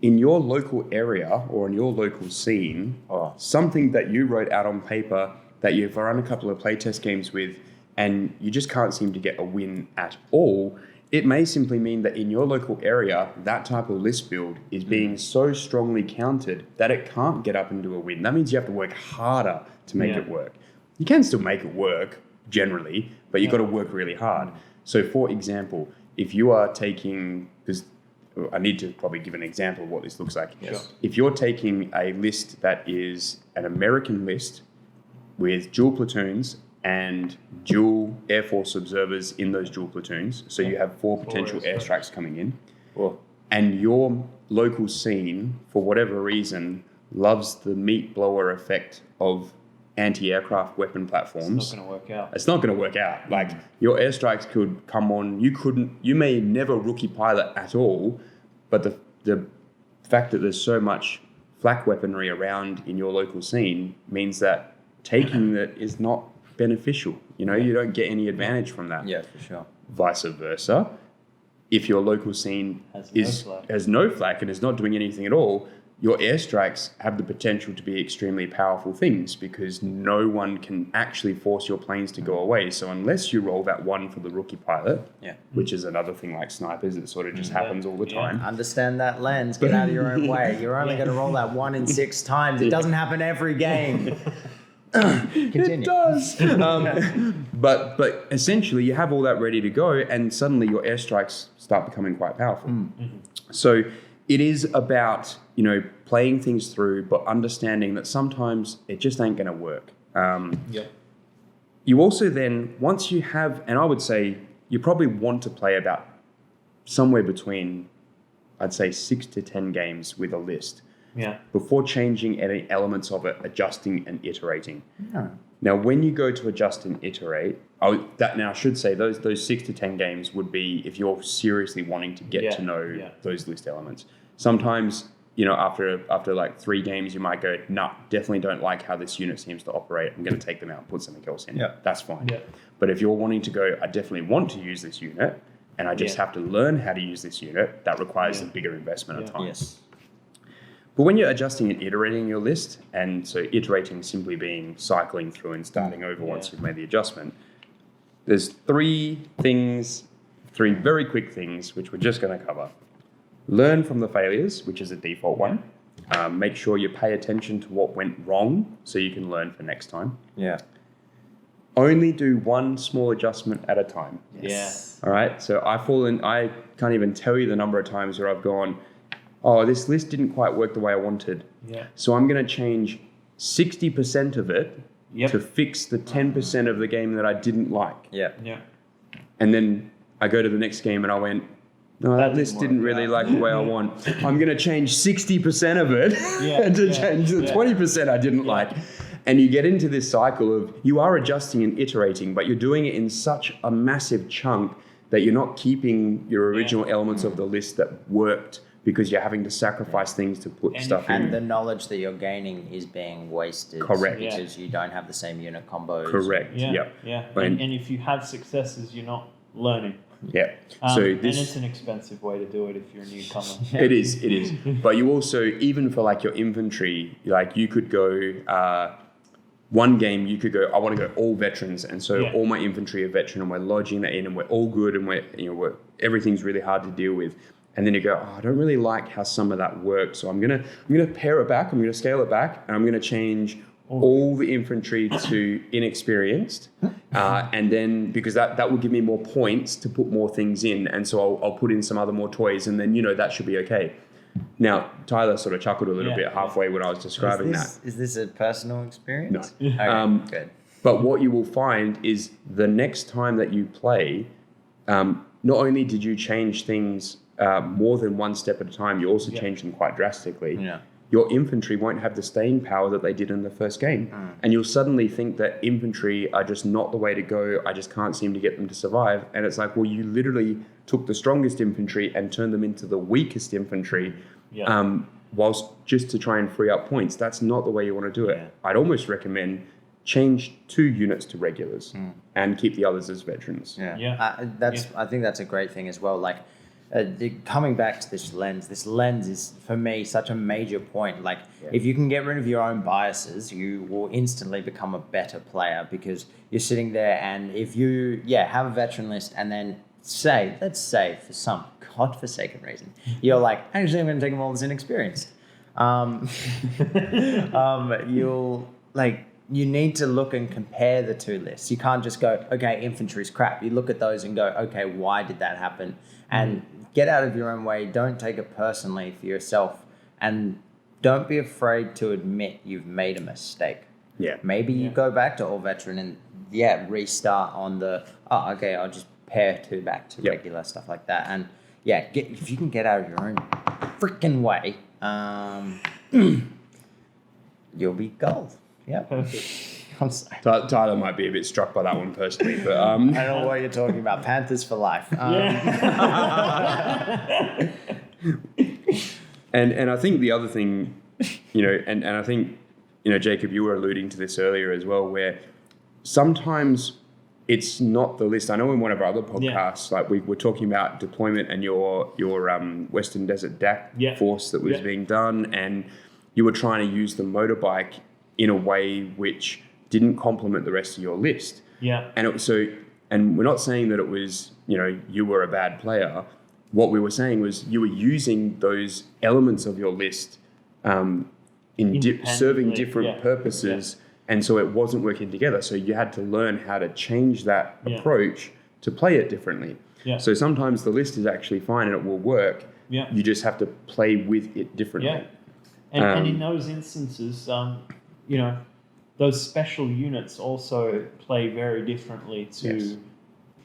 in your local area or in your local scene, something that you wrote out on paper that you've run a couple of playtest games with and you just can't seem to get a win at all, it may simply mean that in your local area, that type of list build is being so strongly countered that it can't get up and do a win. That means you have to work harder to make it work. You can still make it work generally, but you've got to work really hard. So for example, if you are taking, because I need to probably give an example of what this looks like. If you're taking a list that is an American list with dual platoons and dual Air Force observers in those dual platoons, so you have 4 potential airstrikes coming in, and your local scene, for whatever reason, loves the meat blower effect of anti-aircraft weapon platforms. It's not going to work out. It's not going to work out. Like, your airstrikes could come on. You may never rookie pilot at all, but the fact that there's so much flak weaponry around in your local scene means that taking that is not beneficial. You know, you don't get any advantage from that. For sure. Vice versa, if your local scene has no flak and is not doing anything at all, your airstrikes have the potential to be extremely powerful things because no one can actually force your planes to go away. So unless you roll that one for the rookie pilot, which is another thing like snipers, it sort of just happens all the time. Understand that lens. Get out of your own way. You're only going to roll that 1 in 6 times. It doesn't happen every game. Continue. It does. But essentially, you have all that ready to go, and suddenly your airstrikes start becoming quite powerful. So it is about, playing things through, but understanding that sometimes it just ain't going to work. You also then, once you have, and I would say you probably want to play about somewhere between, I'd say 6 to 10 games with a list. Before changing any elements of it, adjusting and iterating. Now, when you go to adjust and iterate, I should say those 6 to 10 games would be if you're seriously wanting to get to know those list elements. Sometimes, after like 3 games, you might go, nah, definitely don't like how this unit seems to operate. I'm going to take them out and put something else in. That's fine. But if you're wanting to go, I definitely want to use this unit, and I just have to learn how to use this unit, that requires a bigger investment of time. But when you're adjusting and iterating your list, and so iterating simply being cycling through and starting over once you've made the adjustment, there's 3 very quick things, which we're just going to cover. Learn from the failures, which is a default one. Make sure you pay attention to what went wrong so you can learn for next time. Only do one small adjustment at a time. All right. So I can't even tell you the number of times where I've gone, oh, this list didn't quite work the way I wanted. So I'm going to change 60% of it to fix the 10% of the game that I didn't like. And then I go to the next game and I went, no, that list didn't really like the way I want. I'm going to change 60% of it to change the 20% I didn't like. And you get into this cycle of you are adjusting and iterating, but you're doing it in such a massive chunk that you're not keeping your original elements of the list that worked because you're having to sacrifice things to put stuff in. And the knowledge that you're gaining is being wasted. Correct. Because you don't have the same unit combos. Correct. And if you have successes, you're not learning. So and it's an expensive way to do it if you're a newcomer. It is. But you also, even for like your infantry, like you could go, one game you could go, I want to go all veterans, and so all my infantry are veteran, and we're lodging that in, and we're all good, and everything's really hard to deal with. And then you go, oh, I don't really like how some of that works, so I'm gonna pare it back, I'm gonna scale it back, and I'm gonna change all the infantry to inexperienced, and then because that will give me more points to put more things in, and so I'll put in some other more toys, and then that should be okay. Now Tyler sort of chuckled a little bit halfway when I was describing that. Is this a personal experience? No. Okay, good. But what you will find is the next time that you play, not only did you change things more than one step at a time, you also change them quite drastically. Your infantry won't have the staying power that they did in the first game. And you'll suddenly think that infantry are just not the way to go. I just can't seem to get them to survive. And it's like, well, you literally took the strongest infantry and turned them into the weakest infantry whilst just to try and free up points. That's not the way you want to do it. I'd almost recommend change 2 units to regulars and keep the others as veterans. I think that's a great thing as well. Like, coming back to this lens is for me such a major point. Like, if you can get rid of your own biases, you will instantly become a better player because you're sitting there, and if you have a veteran list and then let's say for some godforsaken reason you're like, actually I'm going to take them all as inexperienced, you need to look and compare the 2 lists. You can't just go, okay, infantry's crap. You look at those and go, okay, why did that happen? And get out of your own way. Don't take it personally for yourself. And don't be afraid to admit you've made a mistake. Maybe you go back to all veteran and restart on I'll just pair 2 back to regular, stuff like that. And if you can get out of your own freaking way, you'll be gold. Perfect. I'm sorry. Tyler might be a bit struck by that one personally, but I don't know what you're talking about. Panthers for life. And I think the other thing, and I think, Jacob, you were alluding to this earlier as well, where sometimes it's not the list. I know in one of our other podcasts, like we were talking about deployment and your Western Desert DAC force that was being done, and you were trying to use the motorbike in a way which didn't complement the rest of your list. Yeah. And we're not saying that it was, you were a bad player. What we were saying was you were using those elements of your list serving different purposes. And so it wasn't working together. So you had to learn how to change that approach to play it differently. Yeah. So sometimes the list is actually fine and it will work. Yeah. You just have to play with it differently. Yeah. And in those instances, those special units also play very differently to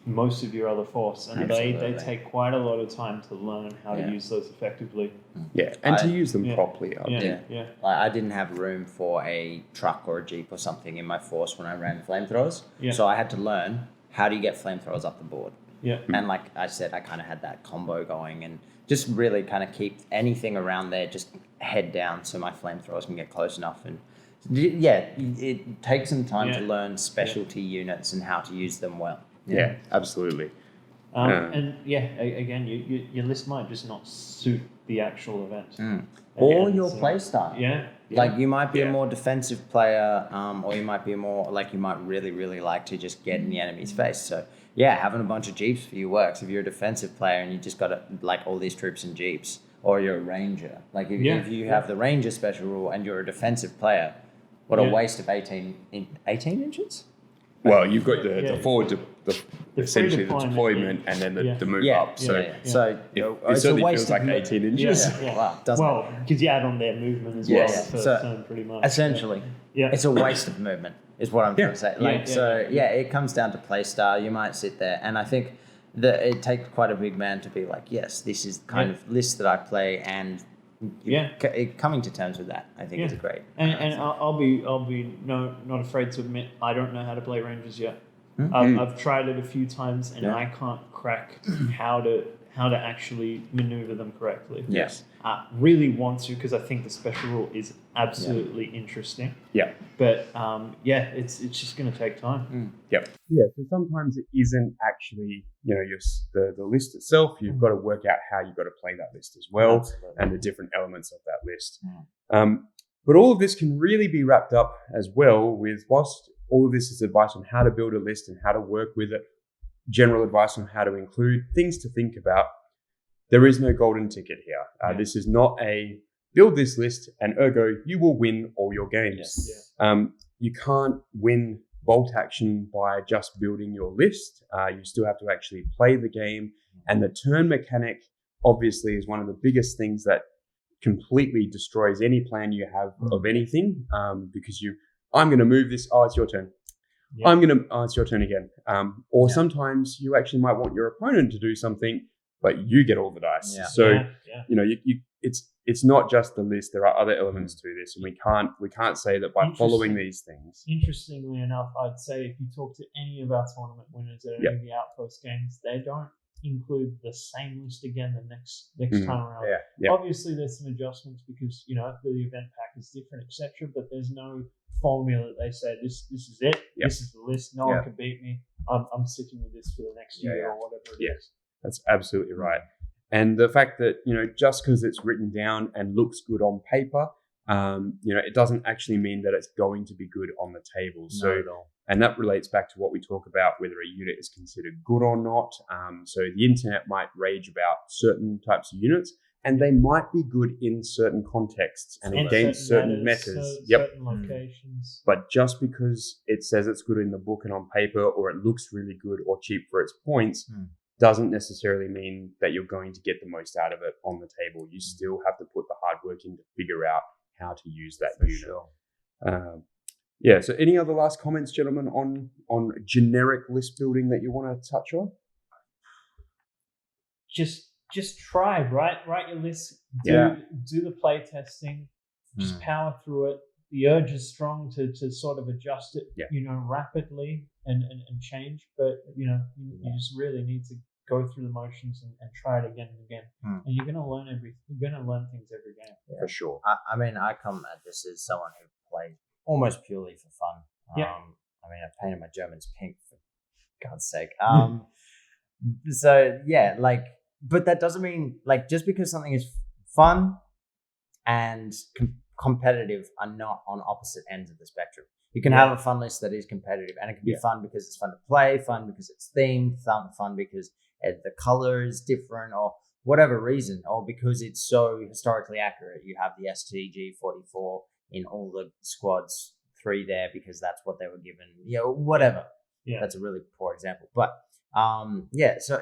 most of your other force. And they take quite a lot of time to learn how to use those effectively. Yeah, and to use them properly. I didn't have room for a truck or a jeep or something in my force when I ran flamethrowers. Yeah. So I had to learn, how do you get flamethrowers up the board? Yeah. And like I said, I kind of had that combo going and just really kind of keep anything around there just head down so my flamethrowers can get close enough. And it takes some time to learn specialty units and how to use them well. Yeah, absolutely. And again, your list might just not suit the actual event. Or your play style. Yeah. Like you might be a more defensive player, or you might be more like you might really, really like to just get in the enemy's face. So having a bunch of jeeps for you works. If you're a defensive player and you just got like all these troops and jeeps, or you're a ranger. Like if you have the ranger special rule and you're a defensive player, what a waste of 18 inches? Well, you've got the forward, essentially the deployment, and then the move up. So it certainly feels like 18 inches. Wow, because you add on their movement as well. So pretty much. Essentially, it's a waste of movement, is what I'm trying to say. It comes down to play style. You might sit there, and I think that it takes quite a big man to be like, yes, this is the kind of list that I play, and coming to terms with that, I think is great. And I'll be not afraid to admit I don't know how to play Rangers yet. I've tried it a few times and I can't crack how to actually maneuver them correctly. Yes. I really want to because I think the special rule is absolutely interesting. Yeah. But it's just going to take time. Yep. Yeah. So sometimes it isn't actually the list itself. You've got to work out how you've got to play that list as well, and the different elements of that list. But all of this can really be wrapped up as well with, whilst all of this is advice on how to build a list and how to work with it, general advice on how to include, things to think about. There is no golden ticket here. This is not a build this list and ergo you will win all your games. You can't win bolt action by just building your list. You still have to actually play the game, and the turn mechanic obviously is one of the biggest things that completely destroys any plan you have of anything, because I'm going to move this. Oh, it's your turn. It's your turn again. Or sometimes you actually might want your opponent to do something, but you get all the dice. It's not just the list. There are other elements to this, and we can't say that by following these things. Interestingly enough, I'd say if you talk to any of our tournament winners at any of the Outpost games, they don't include the same list again the next time around. Obviously, there's some adjustments because the event pack is different, etc. But there's no formula that they say this is it. This is the list. No one can beat me. I'm sticking with this for the next year or whatever it is. That's absolutely right. And the fact that just because it's written down and looks good on paper, it doesn't actually mean that it's going to be good on the table. And that relates back to what we talk about, whether a unit is considered good or not. So the internet might rage about certain types of units, and they might be good in certain contexts and against certain metas. Certain locations. But just because it says it's good in the book and on paper, or it looks really good or cheap for its points, doesn't necessarily mean that you're going to get the most out of it on the table. You still have to put the hard work in to figure out how to use that unit. Sure. So any other last comments, gentlemen, on generic list building that you want to touch on? Just try, write your list, do the play testing, just power through it. The urge is strong to sort of adjust it, rapidly and change, but you just really need to go through the motions and try it again and again. And you're going to learn you're going to learn things every game. For sure. I come at this as someone who plays almost purely for fun. I painted my Germans pink for God's sake. So yeah, like, but that doesn't mean like just because something is fun and competitive are not on opposite ends of the spectrum. You can have a fun list that is competitive, and it can be fun because it's fun to play, fun because it's themed, fun because the color is different, or whatever reason, or because it's so historically accurate. You have the STG 44 in all the squads, 3 there because that's what they were given. Whatever. Yeah, that's a really poor example, but so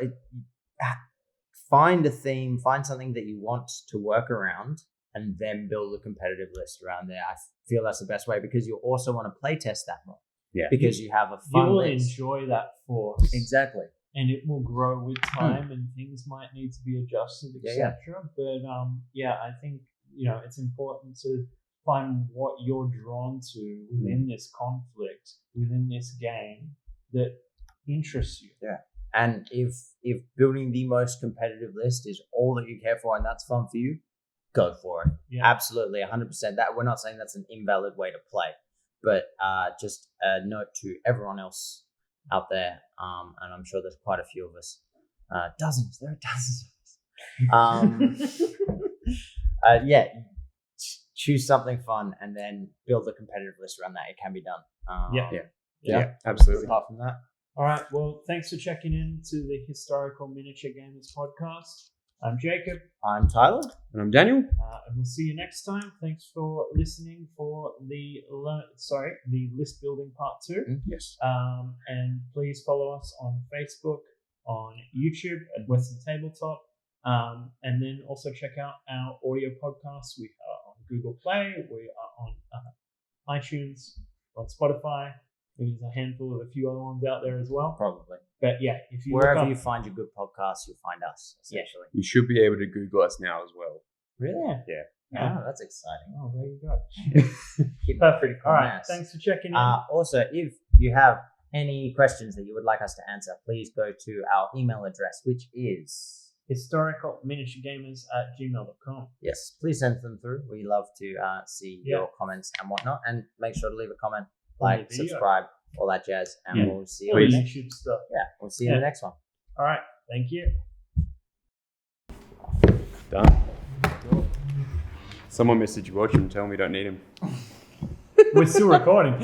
find a theme, find something that you want to work around, and then build a competitive list around there. I feel that's the best way, because you also want to play test that more. Yeah, because you have a fun. You will list. Enjoy that force Exactly, and it will grow with time, and things might need to be adjusted, etc. But I think it's important to find what you're drawn to within this conflict, within this game that interests you. Yeah. And if building the most competitive list is all that you care for and that's fun for you, go for it. Yeah. Absolutely, 100%. That we're not saying that's an invalid way to play, but just a note to everyone else out there, and I'm sure there's quite a few of us, dozens. There are dozens of us. Choose something fun and then build a competitive list around that. It can be done. Yeah, absolutely. Apart from that. All right. Well, thanks for checking in to the Historical Miniature Gamers podcast. I'm Jacob. I'm Tyler. And I'm Daniel. And we'll see you next time. Thanks for listening for the list building part 2. Yes. And please follow us on Facebook, on YouTube at Western Tabletop. And then also check out our audio podcasts. We are on Google Play. We are on iTunes, on Spotify. There's a handful of a few other ones out there as well. Probably. But yeah, if you wherever you find your good podcasts, you'll find us, essentially. You should be able to Google us now as well. Really? Yeah. Oh, that's exciting. Oh, there you go. Keep that pretty cool. All right. Thanks for checking in. Also, if you have any questions that you would like us to answer, please go to our email address, which is historicalminiaturegamers@gmail.com. Yes, please send them through. We love to see your comments and whatnot, and make sure to leave a comment, like, subscribe, all that jazz, and we'll see you in the YouTube stuff. Yeah, we'll see you in the next one. All right, thank you. Done. Someone message Watch and tell me we don't need him. We're still recording.